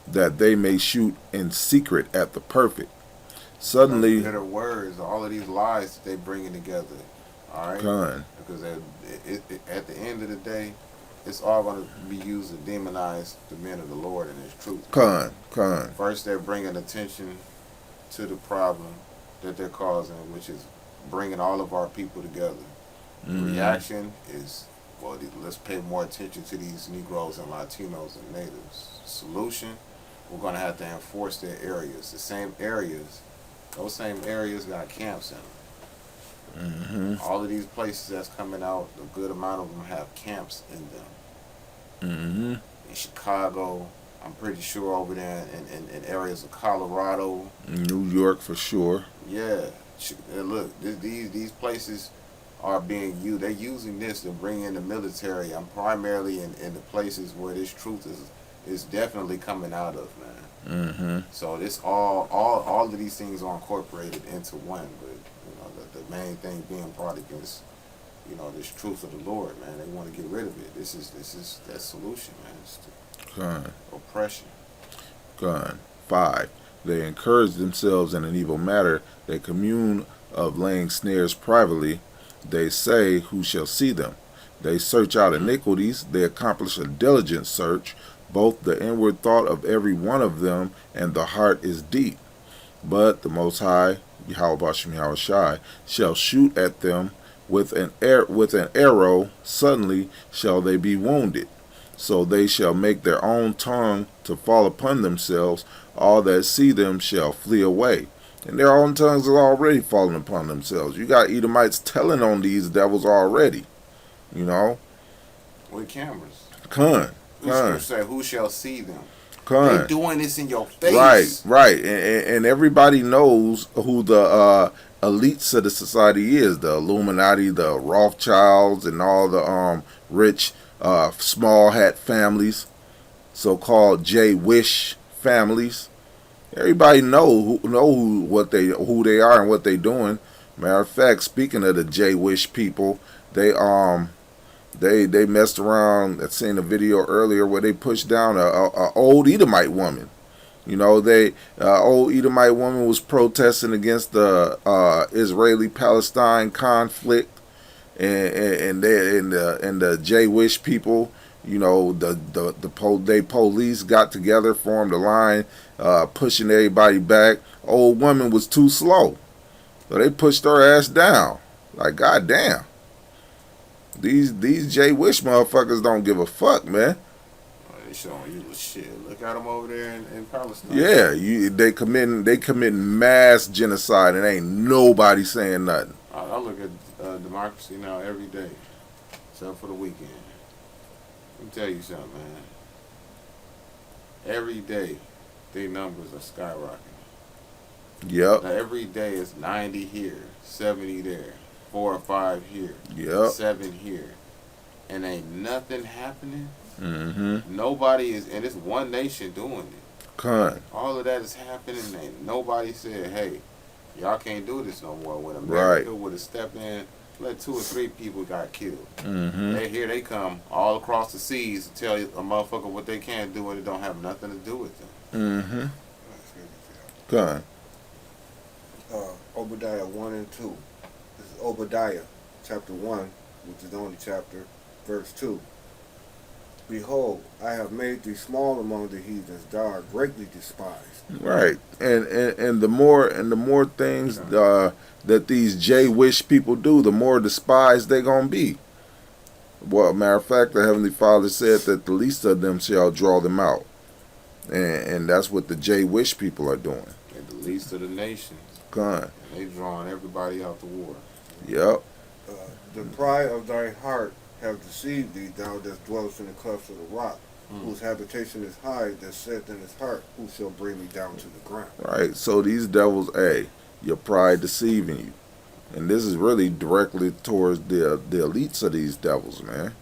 Speaker 1: That they may shoot in secret at the perfect. Suddenly,
Speaker 2: bitter words, all of these lies that they bringing together. All right?
Speaker 1: Con.
Speaker 2: Because at the end of the day, it's all going to be used to demonize the men of the Lord and His truth.
Speaker 1: Con.
Speaker 2: First, they're bringing attention to the problem that they're causing, which is bringing all of our people together. The reaction is, well, let's pay more attention to these Negroes and Latinos and natives. Solution, we're going to have to enforce their areas. The same areas, those same areas got camps in them. All of these places that's coming out, a good amount of them have camps in them. In Chicago, I'm pretty sure over there in areas of Colorado.
Speaker 1: New York for sure.
Speaker 2: Yeah. And look, these places are being used. They're using this to bring in the military. I'm primarily in the places where this truth is definitely coming out of, man. So this all of these things are incorporated into one. But the main thing being brought against, this truth of the Lord, man. They want to get rid of it. This is that solution, man. It's oppression.
Speaker 1: Gun. 5. They encourage themselves in an evil matter. They commune of laying snares privately. They say, who shall see them? They search out iniquities. They accomplish a diligent search. Both the inward thought of every one of them and the heart is deep. But the Most High, Yahweh Shai, shall shoot at them with an arrow. Suddenly shall they be wounded. So they shall make their own tongue to fall upon themselves. All that see them shall flee away. And their own tongues are already falling upon themselves. You got Edomites telling on these devils already.
Speaker 2: With cameras. Who shall see them? They're doing this in your face.
Speaker 1: Right. And everybody knows who the elites of the society is. The Illuminati, the Rothschilds, and all the rich small hat families, so-called J-Wish families. Everybody know who they are and what they doing. Matter of fact, speaking of the J-Wish people, they messed around. I seen a video earlier where they pushed down a old Edomite woman. Old Edomite woman was protesting against the Israeli-Palestine conflict. And the J-Wish people, the police got together, formed a line, pushing everybody back. Old woman was too slow, so they pushed her ass down. Like, goddamn, these J-Wish motherfuckers don't give a fuck, man.
Speaker 2: They showing you shit. Look at them over there in Palestine.
Speaker 1: Yeah, they committing mass genocide, and ain't nobody saying nothing.
Speaker 2: I look at democracy now every day, except for the weekend. Let me tell you something, man. Every day, their numbers are skyrocketing.
Speaker 1: Yep.
Speaker 2: Now, every day is 90 here, 70 there, 4 or 5 here,
Speaker 1: yep,
Speaker 2: 7 here, and ain't nothing happening. Nobody is, and it's one nation doing it. All of that is happening, and nobody said, hey, y'all can't do this no more. When America would have stepped in let 2 or 3 people got killed.
Speaker 1: Mm-hmm.
Speaker 2: Here they come all across the seas to tell a motherfucker what they can't do and it don't have nothing to do with them.
Speaker 1: Mm-hmm. Good.
Speaker 19: Obadiah 1 and 2. This is Obadiah chapter 1, which is the only chapter, verse 2. Behold, I have made thee small among the heathens, thou art greatly despised.
Speaker 1: Right, and the more things that these J-wish people do, the more despised they gonna be. Well, matter of fact, the Heavenly Father said that the least of them shall draw them out, and that's what the J-wish people are doing.
Speaker 2: They're the least of the nations.
Speaker 1: Gone.
Speaker 2: And they drawing everybody out the war.
Speaker 1: Yep.
Speaker 19: The pride of thy heart have deceived thee, thou that dwellest in the clefts of the rock, whose habitation is high, that saith in his heart, who shall bring me down to the ground.
Speaker 1: Right. So these devils, your pride deceiving you, and this is really directly towards the elites of these devils, man.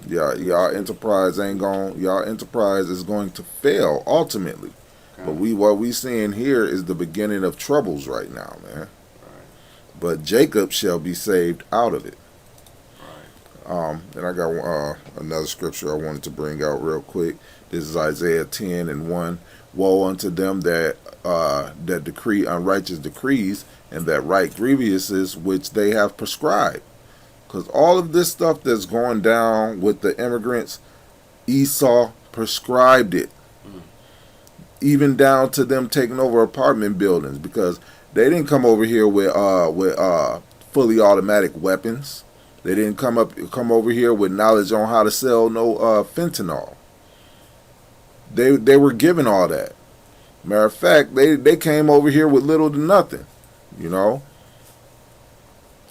Speaker 1: Y'all enterprise is going to fail ultimately. But what we seeing here is the beginning of troubles right now, man. But Jacob shall be saved out of it. And I got another scripture I wanted to bring out real quick. This is Isaiah 10 and 1. Woe unto them that decree unrighteous decrees, and that write grievances which they have prescribed. Because all of this stuff that's going down with the immigrants, Esau prescribed it. Even down to them taking over apartment buildings, because they didn't come over here with fully automatic weapons. They didn't come over here with knowledge on how to sell no fentanyl. They were given all that. Matter of fact, they came over here with little to nothing, you know.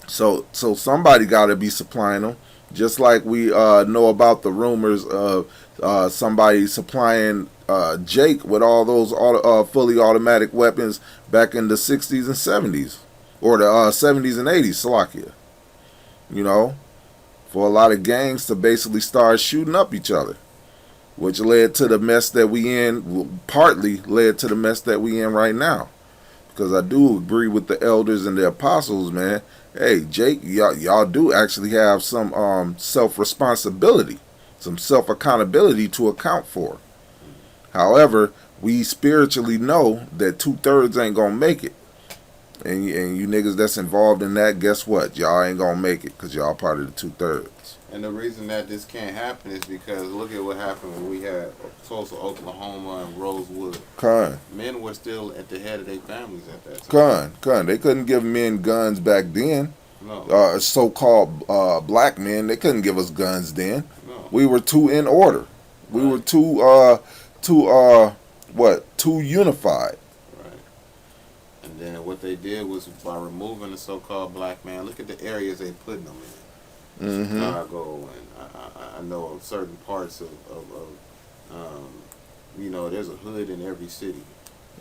Speaker 1: So somebody got to be supplying them. Just like we know about the rumors of somebody supplying Jake with all those fully automatic weapons back in the 60s and 70s, or the 70s and 80s, Slovakia. You know, for a lot of gangs to basically start shooting up each other, which led to the mess that we in, partly led to the mess that we in right now. Because I do agree with the elders and the apostles, man. Hey, Jake, y'all do actually have some self-responsibility, some self-accountability to account for. However, we spiritually know that 2/3 ain't gonna make it. And you niggas that's involved in that, guess what? Y'all ain't gonna make it because y'all part of the 2/3.
Speaker 2: And the reason that this can't happen is because look at what happened when we had Tulsa, Oklahoma, and Rosewood. Men were still at the head of their families at that time.
Speaker 1: They couldn't give men guns back then.
Speaker 2: No.
Speaker 1: So-called black men, they couldn't give us guns then.
Speaker 2: No.
Speaker 1: We were too in order. We were too unified.
Speaker 2: And then what they did was by removing the so-called black man, look at the areas they putting them in. Chicago, and I know of certain parts of you know, there's a hood in every city.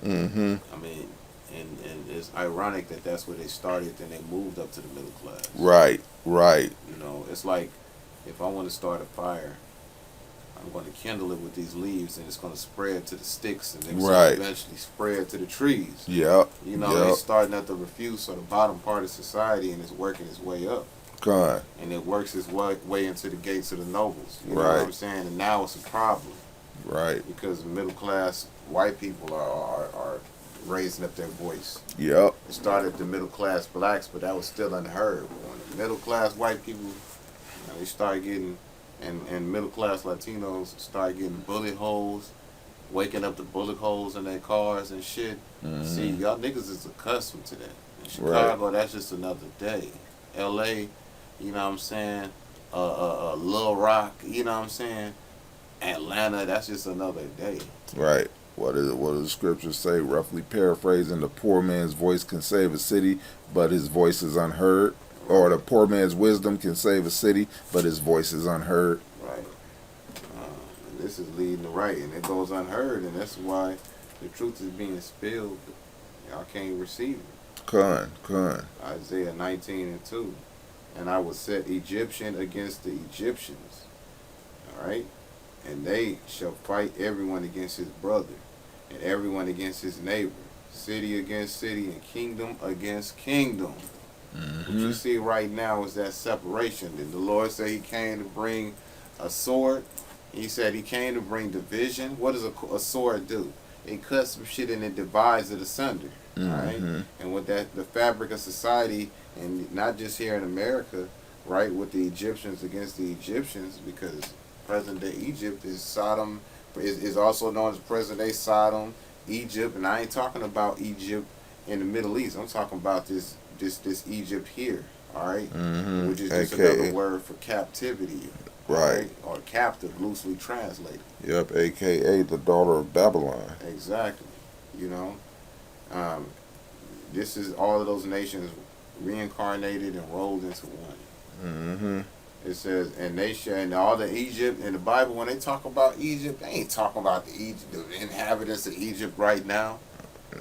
Speaker 2: I mean, and it's ironic that that's where they started, then they moved up to the middle class.
Speaker 1: Right.
Speaker 2: You know, it's like if I want to start a fire, I'm going to kindle it with these leaves, and it's going to spread to the sticks, and then it's going to eventually spread to the trees.
Speaker 1: Yep.
Speaker 2: You know, it's starting at the refuse, so the bottom part of society, and it's working its way up. And it works its way into the gates of the nobles. You know what I'm saying? And now it's a problem. Because middle class white people are raising up their voice.
Speaker 1: Yep.
Speaker 2: It started the middle class blacks, but that was still unheard. When the middle class white people, they start getting, and middle class Latinos start getting bullet holes, waking up the bullet holes in their cars and shit. See, y'all niggas is accustomed to that. In Chicago, that's just another day. L.A., you know what I'm saying? Little Rock, you know what I'm saying? Atlanta, that's just another day.
Speaker 1: What do the scriptures say? Roughly paraphrasing, the poor man's voice can save a city, but his voice is unheard. Or the poor man's wisdom can save a city, but his voice is unheard.
Speaker 2: And this is leading the right, and it goes unheard, and that's why the truth is being spilled. Y'all can't receive it. Isaiah 19 and 2. And I will set Egyptian against the Egyptians. Alright? And they shall fight everyone against his brother, and everyone against his neighbor, city against city, and kingdom against kingdom. What you see right now is that separation. Did the Lord say he came to bring a sword? He said he came to bring division. What does a sword do? It cuts some shit and it divides it asunder. Right? And with that, the fabric of society, and not just here in America, right, with the Egyptians against the Egyptians, because present day Egypt is Sodom, is also known as present day Sodom, Egypt, and I ain't talking about Egypt in the Middle East. I'm talking about this Egypt here, all right, which is just another word for captivity,
Speaker 1: right,
Speaker 2: or captive, loosely translated.
Speaker 1: Yep, AKA the daughter of Babylon.
Speaker 2: Exactly, you know. This is all of those nations reincarnated and rolled into one. It says, and they shall, and all the Egypt in the Bible, when they talk about Egypt, they ain't talking about the inhabitants of Egypt right now.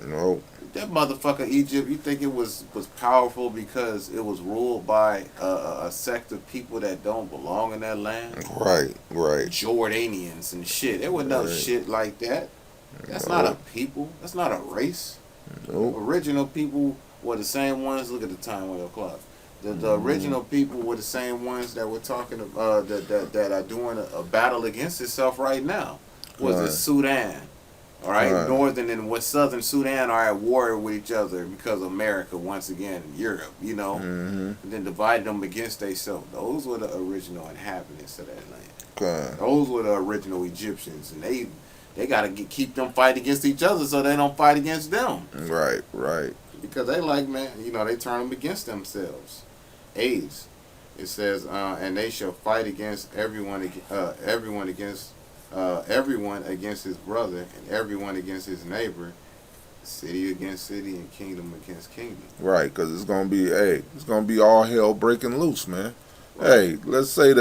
Speaker 1: No.
Speaker 2: That motherfucker Egypt, you think it was powerful because it was ruled by a sect of people that don't belong in that land?
Speaker 1: Right.
Speaker 2: Jordanians and shit. There was no shit like that. That's not a people. That's not a race.
Speaker 1: Nope.
Speaker 2: Original people were the same ones. Look at the time on your clock. The original people were the same ones that were talking that are doing a battle against itself right now. Was it Sudan? All right, northern and southern Sudan are at war with each other because of America once again, Europe, you know, and then divided them against themselves. Those were the original inhabitants of that land. Those were the original Egyptians, and they gotta keep them fight against each other so they don't fight against them.
Speaker 1: Right.
Speaker 2: Because they like, man, you know, they turn them against themselves. AIDS, it says, and they shall fight against everyone against his brother, and everyone against his neighbor, city against city, and kingdom against kingdom.
Speaker 1: Right, because it's gonna be all hell breaking loose, man. Right. Hey, let's say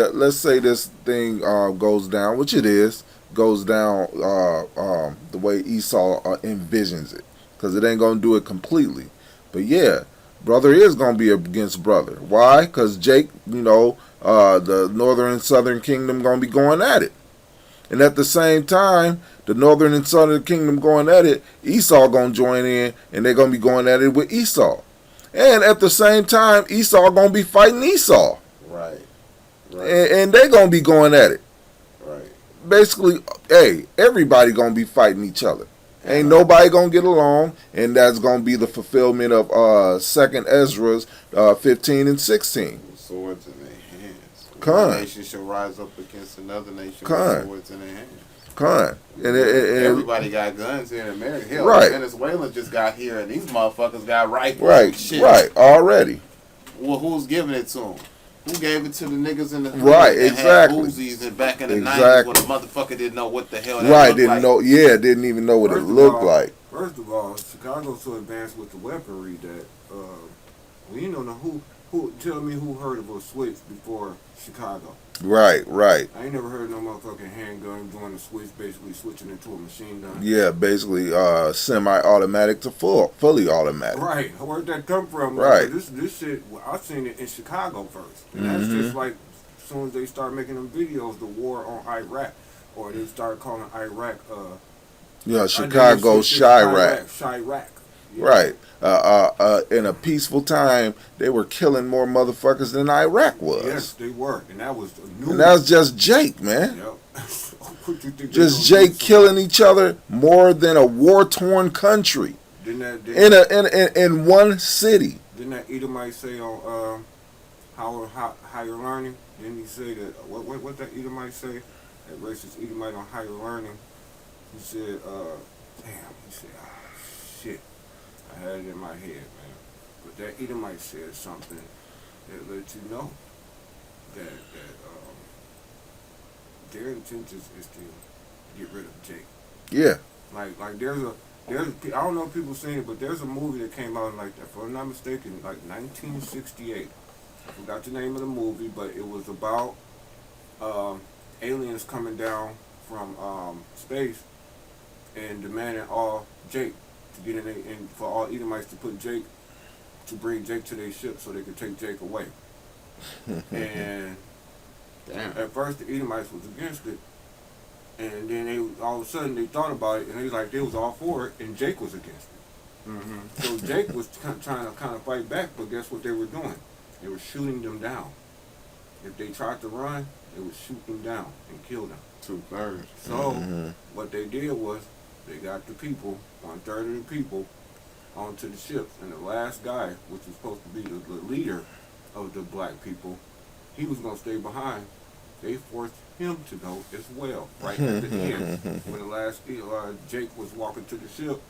Speaker 1: this thing goes down, which it goes down the way Esau envisions it, because it ain't gonna do it completely. But yeah, brother is gonna be against brother. Why? Because Jake, you know, the northern and southern kingdom gonna be going at it. And at the same time, the northern and southern kingdom going at it, Esau going to join in, and they're going to be going at it with Esau. And at the same time, Esau going to be fighting Esau.
Speaker 2: Right.
Speaker 1: And they're going to be going at it.
Speaker 2: Right.
Speaker 1: Basically, hey, everybody going to be fighting each other. Ain't nobody going to get along, and that's going to be the fulfillment of 2nd Ezra's 15 and 16.
Speaker 2: Swords in their hands.
Speaker 1: One
Speaker 2: nation shall rise up against another nation with swords in their hands.
Speaker 1: And
Speaker 2: everybody got guns here in America. Hell, Venezuela just got here, and these motherfuckers got rifles and shit.
Speaker 1: Already.
Speaker 2: Well, who's giving it to them? Who gave it to the niggas in the
Speaker 1: that
Speaker 2: had Uzis and back in the 90s when the motherfucker didn't know what the hell that
Speaker 1: looked like? Didn't even know what it looked like.
Speaker 19: First of all, Chicago's so advanced with the weaponry that we don't know who tell me who heard of a switch before Chicago.
Speaker 1: Right.
Speaker 19: I ain't never heard no motherfucking handgun doing a switch, basically switching into a machine gun.
Speaker 1: Yeah, basically semi-automatic to fully automatic.
Speaker 19: Right. Where'd that come from?
Speaker 1: Right.
Speaker 19: This shit, I seen it in Chicago first. And that's just like, as soon as they start making them videos, the war on Iraq, or they start calling Iraq,
Speaker 1: Chicago, Chirac.
Speaker 19: Chirac. Yeah.
Speaker 1: Right. In a peaceful time, they were killing more motherfuckers than Iraq was.
Speaker 19: Yes, they were. And that was new.
Speaker 1: And that was just Jake, man.
Speaker 19: Yep.
Speaker 1: Just Jake killing each other more than a war-torn country. In one city.
Speaker 19: Didn't that Edomite say on higher learning? Didn't he say that, what that Edomite say? That racist Edomite on higher learning? He said, shit. I had it in my head, man. But that Edomite said something that let you know that their intentions is to get rid of Jake.
Speaker 1: Yeah.
Speaker 19: Like there's I don't know if people seen it, but there's a movie that came out like that, if I'm not mistaken, like 1968. I forgot the name of the movie, but it was about aliens coming down from space and demanding all Jake to get in, and for all Edomites to bring Jake to their ship so they could take Jake away. And at first the Edomites was against it, and then all of a sudden they thought about it, and they was all for it, and Jake was against it.
Speaker 2: So Jake was trying to kind of fight back, but guess what they were doing? They were shooting them down. If they tried to run, they would shoot them down and kill them.
Speaker 19: 2/3.
Speaker 2: So what they did was they got the people, 1/3 of the people, onto the ships, and the last guy, which was supposed to be the leader of the black people, he was gonna stay behind. They forced him to go as well, right at the end. When the last Jake was walking to the ship,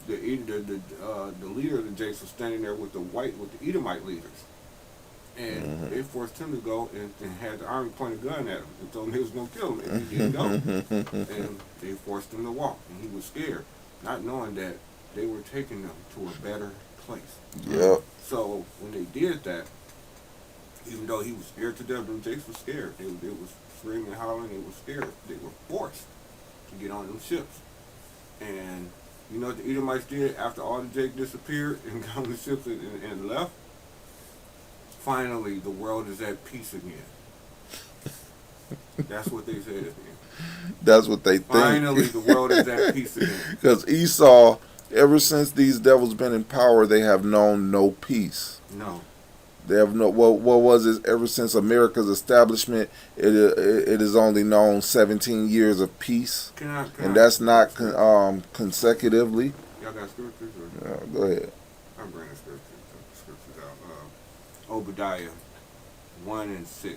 Speaker 2: the leader of the Jakes was standing there with the Edomite leaders, and they forced him to go and had the army point a gun at him and told him he was gonna kill him if he didn't go. And they forced him to walk, and he was scared, not knowing that they were taking them to a better place.
Speaker 1: Yep.
Speaker 2: So when they did that, even though he was scared to death, them Jakes were scared. They was screaming and hollering. They were scared. They were forced to get on them ships. And you know what the Edomites did after all the Jake disappeared and got on the ships and left? Finally, the world is at peace again. That's what they said.
Speaker 1: That's what they think.
Speaker 2: Finally, the world is at peace again.
Speaker 1: Because Esau, ever since these devils been in power, they have known no peace.
Speaker 2: No.
Speaker 1: They have no. What was it? Ever since America's establishment, it has only known 17 years of peace, and that's not consecutively.
Speaker 2: Y'all got scriptures?
Speaker 1: Go ahead.
Speaker 2: I'm bringing the scriptures out. Obadiah 1:6.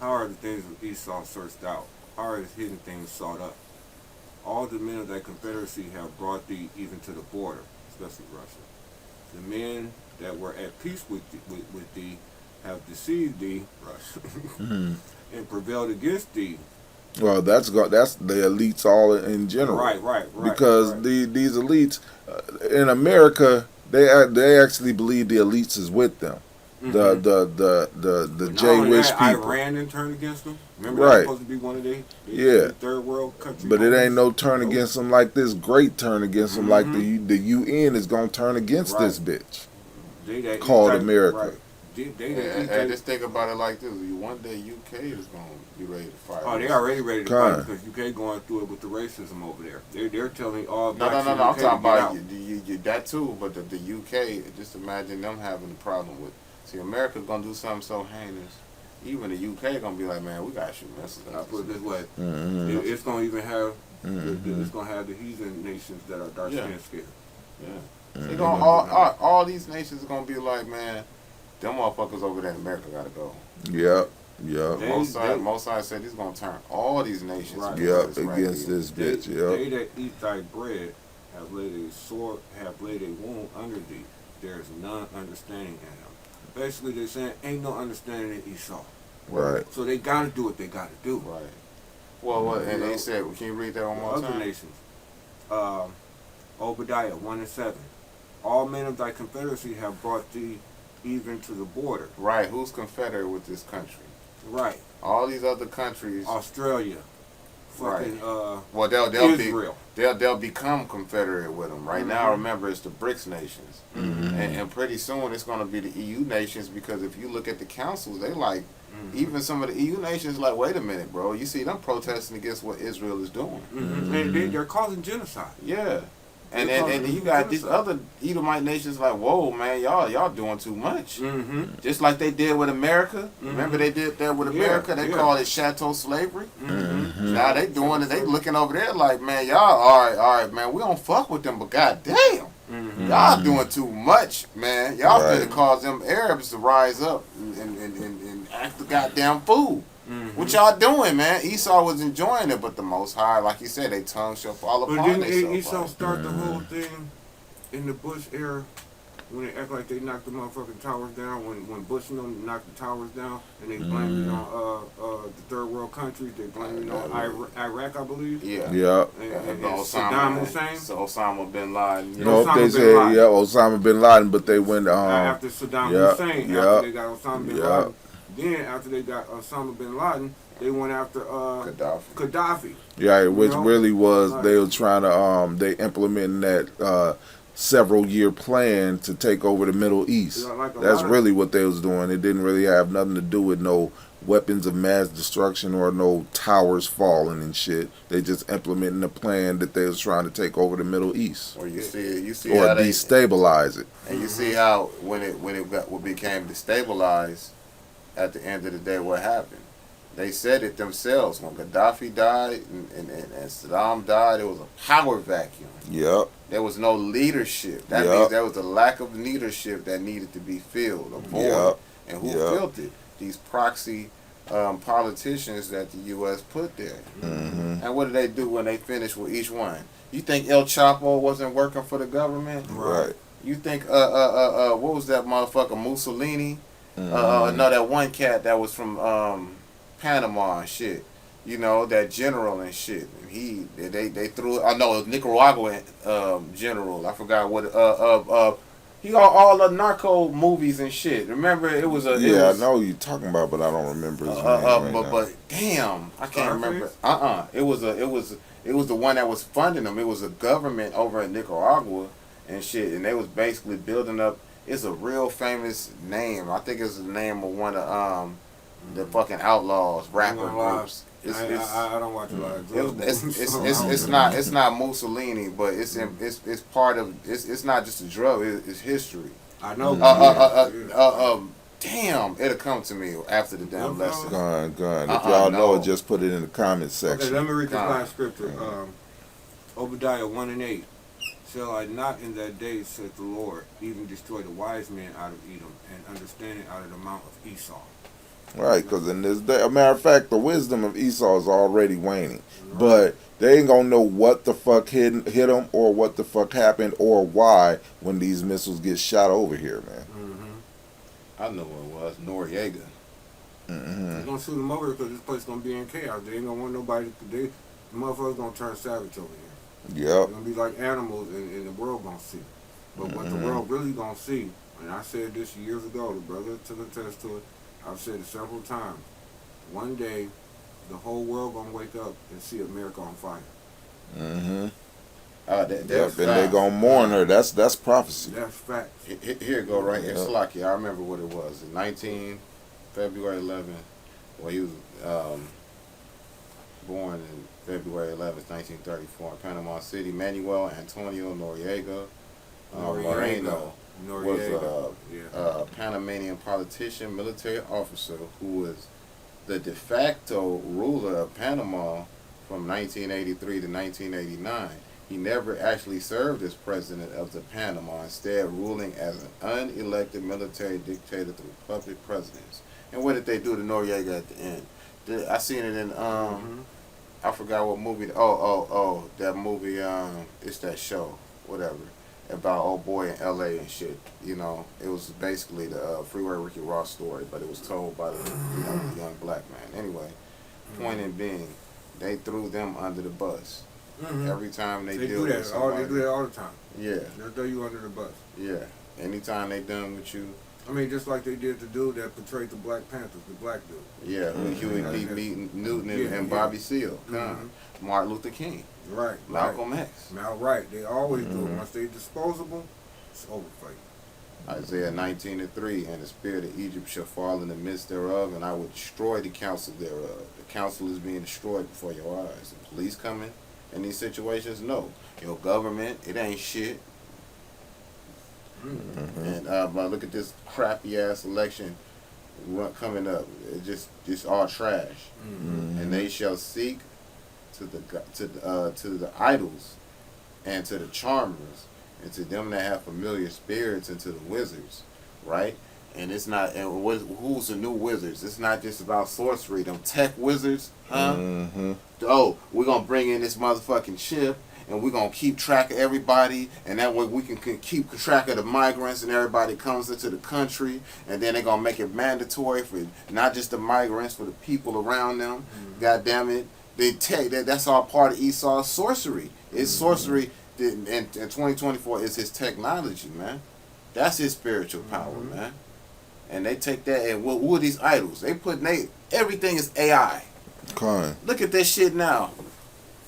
Speaker 2: How are the things of Esau searched out? How are his hidden things sought up? All the men of thy confederacy have brought thee even to the border, especially Russia. The men that were at peace with thee have deceived thee, Russia, and prevailed against thee.
Speaker 1: Well, that's the elites all in general.
Speaker 2: Right.
Speaker 1: Because these elites in America, they actually believe the elites is with them. The J-wish people.
Speaker 2: Iran didn't turn against them. Remember, that was supposed to be one of the third world countries.
Speaker 1: But it ain't no turn against them like this great turn against them like the UN is gonna turn against this bitch called America.
Speaker 19: Right. Just think about it like this: one day UK is gonna be ready to fight.
Speaker 2: Oh, they already ready to fight because UK going through it with the racism over there. They're telling all blacks.
Speaker 19: No. I'm talking about you that too, but the UK. Just imagine them having a problem with. See, America's gonna do something so heinous. Even the UK gonna be like, man, we gotta shoot missiles.
Speaker 2: I put it this way: it's gonna even have it's gonna have the heathen nations that are dark skinned scared.
Speaker 19: Yeah, they gonna all these nations are gonna be like, man, them motherfuckers over there in America gotta go.
Speaker 1: Yep.
Speaker 19: Mosai said he's gonna turn all these nations
Speaker 1: against this bitch.
Speaker 2: They that eat thy bread have laid a wound under thee. There is none understanding in him. Basically, they're saying ain't no understanding in Esau.
Speaker 1: Right.
Speaker 2: So they got to do what they got to do.
Speaker 19: Right. Well, and they said, can you read that one more time?
Speaker 2: Other nations. Obadiah 1:7. All men of thy confederacy have brought thee even to the border.
Speaker 19: Right. Who's confederate with this country?
Speaker 2: Right.
Speaker 19: All these other countries.
Speaker 2: Australia. Fucking,
Speaker 19: well, they'll
Speaker 2: Israel.
Speaker 19: They'll become confederate with them. Right now, remember, it's the BRICS nations, and pretty soon it's going to be the EU nations, because if you look at the councils, they like even some of the EU nations like, wait a minute, bro, you see them protesting against what Israel is doing.
Speaker 2: They're causing genocide.
Speaker 19: Yeah. And you got these other Edomite nations like, whoa, man, y'all doing too much. Just like they did with America. Remember they did that with America? They called it chattel slavery. Now they doing it. They looking over there like, man, y'all, all right, man, we don't fuck with them, but goddamn, y'all doing too much, man. Y'all finna cause them Arabs to rise up and act the goddamn fool. What y'all doing, man? Esau was enjoying it, but the Most High, like he said, they tongue shall fall upon
Speaker 2: themselves.
Speaker 19: But didn't
Speaker 2: Esau start the whole thing in the Bush era when they act like they knocked the motherfucking towers down? When Bush and them knocked the towers down, and they blamed it on the third world countries. They blamed it on Iraq, I believe.
Speaker 19: Yeah.
Speaker 2: And Saddam Hussein.
Speaker 19: So Osama bin Laden.
Speaker 1: They said Osama bin Laden, but they went
Speaker 2: after Saddam Hussein. After they got Osama bin Laden. Then, after they got Osama bin Laden, they went after Gaddafi.
Speaker 1: Yeah, which really was, they were trying to, they implementing that several-year plan to take over the Middle East. That's really what they was doing. It didn't really have nothing to do with no weapons of mass destruction or no towers falling and shit. They just implementing a plan that they was trying to take over the Middle East.
Speaker 2: Or you see
Speaker 1: or
Speaker 2: how they
Speaker 1: destabilize it.
Speaker 2: And you see how when it became destabilized, at the end of the day, what happened? They said it themselves. When Gaddafi died and Saddam died, it was a power vacuum.
Speaker 1: Yep.
Speaker 2: There was no leadership. That means there was a lack of leadership that needed to be filled, a void.
Speaker 1: Yep.
Speaker 2: And who filled it? These proxy politicians that the U.S. put there.
Speaker 1: Mm-hmm.
Speaker 2: And what did they do when they finished with each one? You think El Chapo wasn't working for the government?
Speaker 1: Right.
Speaker 2: You think what was that motherfucker Mussolini? No, that one cat that was from Panama and shit. You know, that general and shit. They threw. I know Nicaraguan general. I forgot what. He got all the narco movies and shit. Remember, it was a.
Speaker 1: I know you talking about, but I don't remember his name right now.
Speaker 2: But damn, I can't remember. It was the one that was funding them. It was a government over in Nicaragua and shit, and they was basically building up. It's a real famous name. I think it's the name of one of the fucking outlaws rapper groups.
Speaker 19: I don't watch a lot of drugs.
Speaker 2: It's not Mussolini, but it's part of it's not just a drug. It's history.
Speaker 19: I know.
Speaker 2: Damn, it'll come to me after the damn lesson.
Speaker 1: Gone. If y'all know it, just put it in the comment section.
Speaker 19: Okay, let me read this last scripture. Obadiah 1:8. Shall I not in that day, saith the Lord, even destroy the wise men out of Edom, and understanding out of the mount of Esau?
Speaker 1: Right, because in this day, a matter of fact, the wisdom of Esau is already waning. Right. But they ain't gonna know what the fuck hit them, or what the fuck happened, or why when these missiles get shot over here, man.
Speaker 2: I know what it was, Noriega.
Speaker 19: They're gonna shoot them over because this place gonna be in chaos. They ain't gonna want nobody. The motherfuckers gonna turn savage over here.
Speaker 1: Yep.
Speaker 19: They're gonna be like animals, and the world gonna see. But what the world really gonna see, and I said this years ago, the brother took a test to it. I've said it several times. One day, the whole world gonna wake up and see America on fire.
Speaker 1: Mm-hmm.
Speaker 2: And
Speaker 1: they gonna mourn her. That's prophecy.
Speaker 19: That's fact.
Speaker 2: Here it go right here. Slocky, I remember what it was. February 11th. Well, he was born in February 11th, 1934, in Panama City. Manuel Antonio Noriega Moreno was a Panamanian politician, military officer who was the de facto ruler of Panama from 1983 to 1989. He never actually served as president of the Panama, instead ruling as an unelected military dictator through public presidents. And what did they do to Noriega at the end? I seen it in I forgot what movie. That movie. It's that show, whatever, about old boy in L.A. and shit. You know, it was basically the Freeway Ricky Ross story, but it was told by the young black man. Anyway, point in being, they threw them under the bus. Every time they deal with somebody.
Speaker 19: They do that all the time.
Speaker 2: Yeah.
Speaker 19: They'll throw you under the bus.
Speaker 2: Yeah. Anytime they done with you.
Speaker 19: I mean, just like they did the dude that portrayed the Black Panthers, the black dude.
Speaker 2: Yeah, with Huey P. Newton and Bobby Seale. Martin Luther King.
Speaker 19: Right.
Speaker 2: Malcolm X.
Speaker 19: Right. They always do it. Once they disposable, it's over for you.
Speaker 2: Isaiah 19:3, and the spirit of Egypt shall fall in the midst thereof, and I will destroy the counsel thereof. The counsel is being destroyed before your eyes. The police coming in these situations? No. Your government, it ain't shit. And but look at this crappy ass election coming up. It's just all trash. And they shall seek to the idols and to the charmers and to them that have familiar spirits and to the wizards, right? And it's not. And who's the new wizards? It's not just about sorcery. Them tech wizards, huh? Oh, we're gonna bring in this motherfucking chip. And we're going to keep track of everybody, and that way we can keep track of the migrants and everybody comes into the country, and then they're going to make it mandatory for not just the migrants, for the people around them. God damn it. They take that's all part of Esau's sorcery. It's sorcery, and 2024 is his technology, man. That's his spiritual power, man. And they take that, and what are these idols? Everything is AI. Look at this shit now.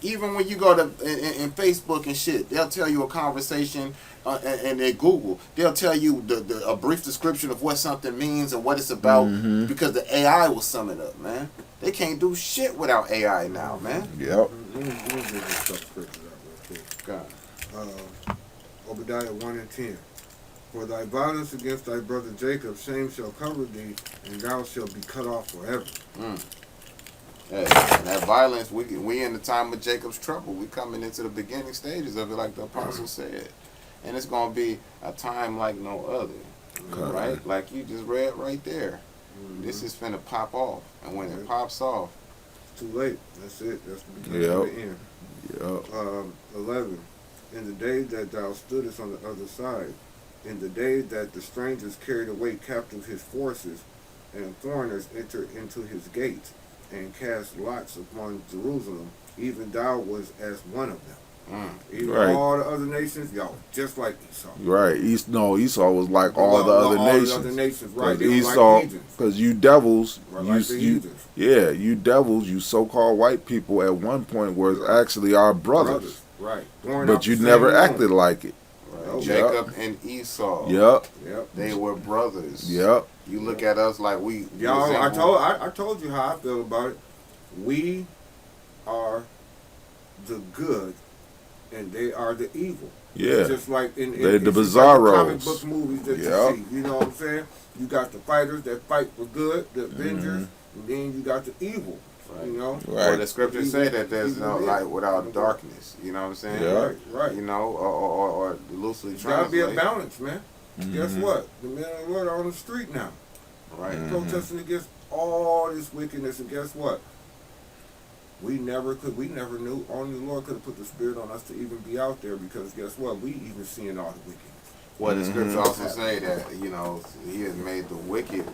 Speaker 2: Even when you go to in Facebook and shit, they'll tell you a conversation, and they Google, they'll tell you a brief description of what something means and what it's about, because the AI will sum it up, man. They can't do shit without AI now, man.
Speaker 1: Yep.
Speaker 2: God.
Speaker 19: Obadiah 1 and 10. For thy violence against thy brother Jacob, shame shall cover thee, and thou shalt be cut off forever.
Speaker 2: Hey, and that violence, we in the time of Jacob's trouble. We coming into the beginning stages of it, like the apostle said. And it's going to be a time like no other, right? Like you just read right there. This is finna pop off. And when it pops off,
Speaker 19: too late. That's it. That's the beginning of the end.
Speaker 1: Yep.
Speaker 19: 11. In the day that thou stoodest on the other side, in the day that the strangers carried away captive his forces, and foreigners entered into his gates, and cast lots upon Jerusalem, even thou was as one of them. Even all the other nations, y'all, just like Esau.
Speaker 1: Right. Esau was like all the other nations.
Speaker 19: All the other nations, right?
Speaker 1: Esau, because you devils,
Speaker 19: you
Speaker 1: devils, you so-called white people at one point were actually our brothers.
Speaker 19: Right.
Speaker 1: But you never acted like it.
Speaker 2: Right. Jacob and Esau.
Speaker 1: Yep.
Speaker 2: They were brothers.
Speaker 1: Yep.
Speaker 2: You look at us like we.
Speaker 19: Y'all, I told you how I feel about it. We are the good, and they are the evil.
Speaker 1: Yeah.
Speaker 19: Just like in
Speaker 1: the
Speaker 19: Bizarros. Comic book movies that you see. You know what I'm saying? You got the fighters that fight for good, the Avengers, and then you got the evil.
Speaker 2: Right.
Speaker 19: You know?
Speaker 2: Right. Well, the scriptures say that there's no light without darkness. You know what I'm saying?
Speaker 19: Yeah. Right.
Speaker 2: You know, or loosely translated.
Speaker 19: Gotta be a balance, man. Guess what? The men of the Lord are on the street now.
Speaker 2: Right.
Speaker 19: Protesting against all this wickedness, and guess what? We never knew. Only the Lord could have put the spirit on us to even be out there, because guess what? We even seeing all the wickedness.
Speaker 2: Well, the scriptures also say that, you know, he has made the wicked.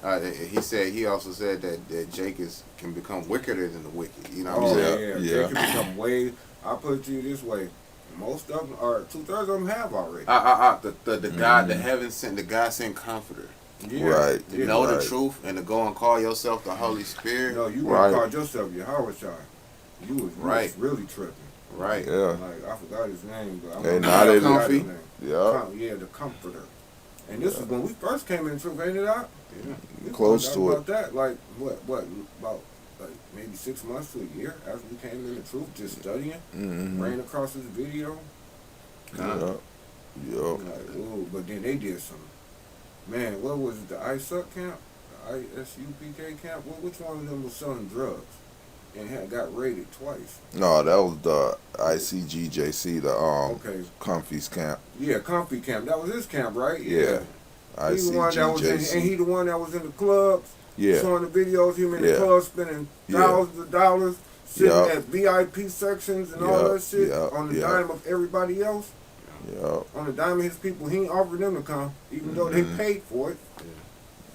Speaker 2: He also said that Jacob can become wickeder than the wicked. You know what I'm saying?
Speaker 19: Yeah. Jacob become way. I'll put it to you this way. Most of them, or 2/3 of them, have already.
Speaker 2: The God, the heaven sent, the God sent comforter.
Speaker 19: Yeah.
Speaker 1: Right.
Speaker 2: To know the truth and to go and call yourself the Holy Spirit.
Speaker 19: No, you want to call yourself Yahweh. You was really tripping.
Speaker 2: Right.
Speaker 1: Yeah.
Speaker 19: Like, I forgot his name, but
Speaker 1: Hey, now they
Speaker 2: Comfy.
Speaker 19: Yeah, the Comforter. And this is when we first came in the truth, ain't it out?
Speaker 1: Yeah. Close to
Speaker 19: about that, like what about like maybe 6 months to a year after we came in the truth, just studying, ran across this video.
Speaker 1: Yeah.
Speaker 19: Like, ooh, but then they did some. Man, what was it? The ISUP camp, the ISUPK camp. Which one of them was selling drugs and got raided twice?
Speaker 1: No, that was the ICGJC, the Comfy's camp.
Speaker 19: Yeah, Comfy camp. That was his camp, right?
Speaker 1: Yeah.
Speaker 19: He the one that was in, and he the one that was in the clubs.
Speaker 1: Yeah.
Speaker 19: Showing the videos, him in the club spending thousands of dollars, sitting at VIP sections and all that shit on the dime of everybody else.
Speaker 1: Yeah.
Speaker 19: On the dime of his people, he ain't offered them to come, even though they paid for it.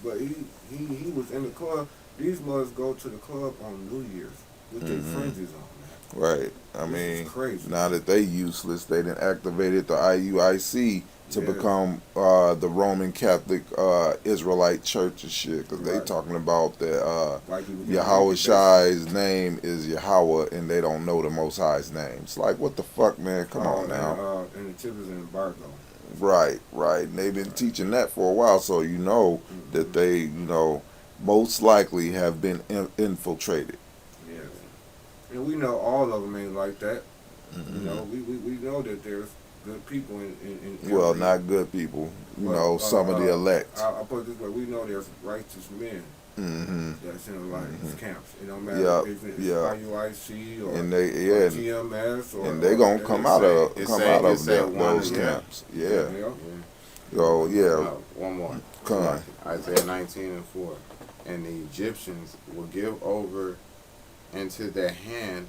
Speaker 19: But he was in the club. These mothers go to the club on New Year's with their fringes on, man.
Speaker 1: Right. I mean,
Speaker 19: crazy.
Speaker 1: Now that they useless, they done activated the IUIC to become the Roman Catholic Israelite Church and shit, because they talking about that Yahweh Shai's name is Yahweh, and they don't know the Most High's name. It's like, what the fuck, man? Come on now.
Speaker 19: And the tip is an embargo.
Speaker 1: Right. And they've been teaching that for a while, so you know that they, most likely have been infiltrated.
Speaker 19: Yeah. And we know all of them ain't like that. You know, we know that there's good people in
Speaker 1: well, not good people. Some of the elect.
Speaker 19: I'll put it this way: we know there's righteous men that's in a lot of these camps. It don't matter if it's IUIC or GMS or
Speaker 1: and they gonna come out of those camps. Yeah. So
Speaker 2: one more.
Speaker 1: Come
Speaker 2: Isaiah 19:4, and the Egyptians will give over into their hand.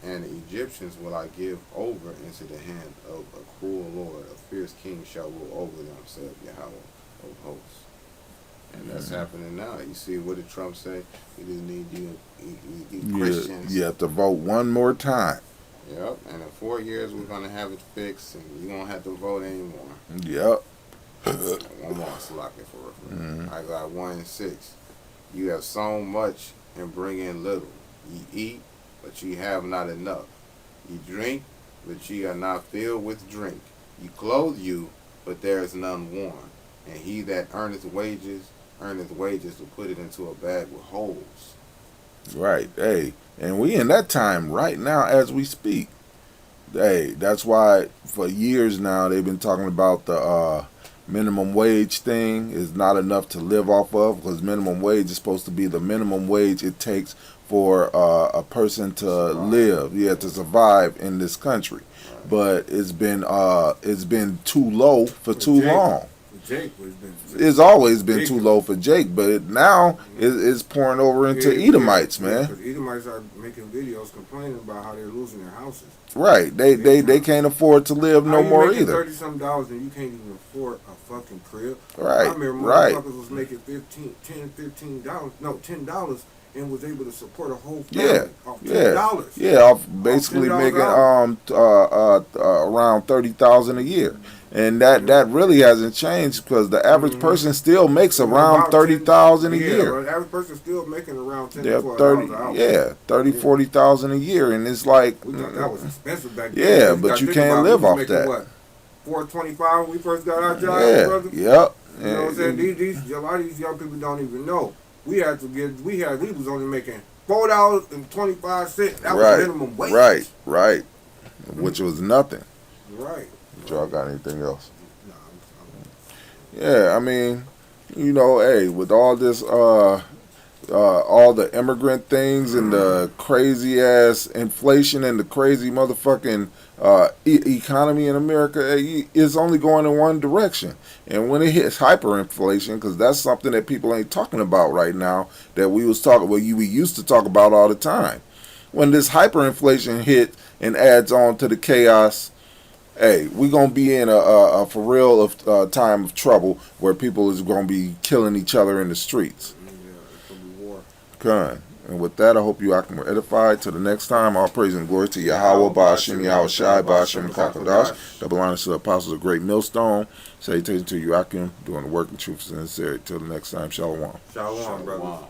Speaker 2: And the Egyptians will I give over into the hand of a cruel Lord. A fierce king shall rule over them, said Yahweh of hosts. And that's happening now. You see, what did Trump say? He just need you Christians.
Speaker 1: You have to vote one more time.
Speaker 2: Yep. And in 4 years, we're going to have it fixed, and you won't have to vote anymore.
Speaker 1: Yep.
Speaker 2: One more slocking for reference. I got 1:6. You have sown much and bring in little. Ye eat but ye have not enough. Ye drink, but ye are not filled with drink. Ye clothe you, but there is none worn. And he that earneth wages to put it into a bag with holes.
Speaker 1: Right. Hey, and we in that time right now as we speak. Hey, that's why for years now they've been talking about the minimum wage thing is not enough to live off of, because minimum wage is supposed to be the minimum wage it takes for a person to live, to survive in this country. But it's been too low for too long.
Speaker 19: Jake
Speaker 1: It's always been too low for Jake, but now it's pouring over into Edomites, man.
Speaker 19: Because Edomites are making videos complaining about how they're losing their houses.
Speaker 1: Right, they can't afford to live no more either.
Speaker 19: $30-something and you can't even afford a fucking crib.
Speaker 1: Right,
Speaker 19: I remember
Speaker 1: right.
Speaker 19: motherfuckers was making $10 and was able to support a whole family off $10.
Speaker 1: Off basically making around $30,000 a year. And that really hasn't changed, because the average person still makes around $30,000 a year.
Speaker 19: The average person still making around $10,000 to $12,000
Speaker 1: $40,000 a year, and it's like,
Speaker 19: we thought that was expensive back then.
Speaker 1: Yeah, but you can't live off that.
Speaker 19: What, $4.25 when we first got our job, brother?
Speaker 1: Yep.
Speaker 19: You know what I'm saying? A lot of these young people don't even know. We was only making $4.25. That was minimum wage.
Speaker 1: Right. Which was nothing.
Speaker 19: Right.
Speaker 1: Y'all got anything else? Yeah, I mean, hey, with all this, all the immigrant things and the crazy ass inflation and the crazy motherfucking economy in America, it's only going in one direction. And when it hits hyperinflation, because that's something that people ain't talking about right now, that we used to talk about all the time. When this hyperinflation hit and adds on to the chaos, hey, we're going to be in a for real time of trouble where people is going to be killing each other in the streets.
Speaker 19: Yeah, it's going to be war.
Speaker 1: Okay. And with that, I hope you are edified. Till the next time, all praise and glory to Yahweh, Ba'ashim, Yahweh Shai, Ba'ashim, Kakadash. Double honors to the apostles of Great Millstone. Salutation to Joachim, doing the work in truth and sincerity. Till the next time, Shalom.
Speaker 19: Shalom, brother.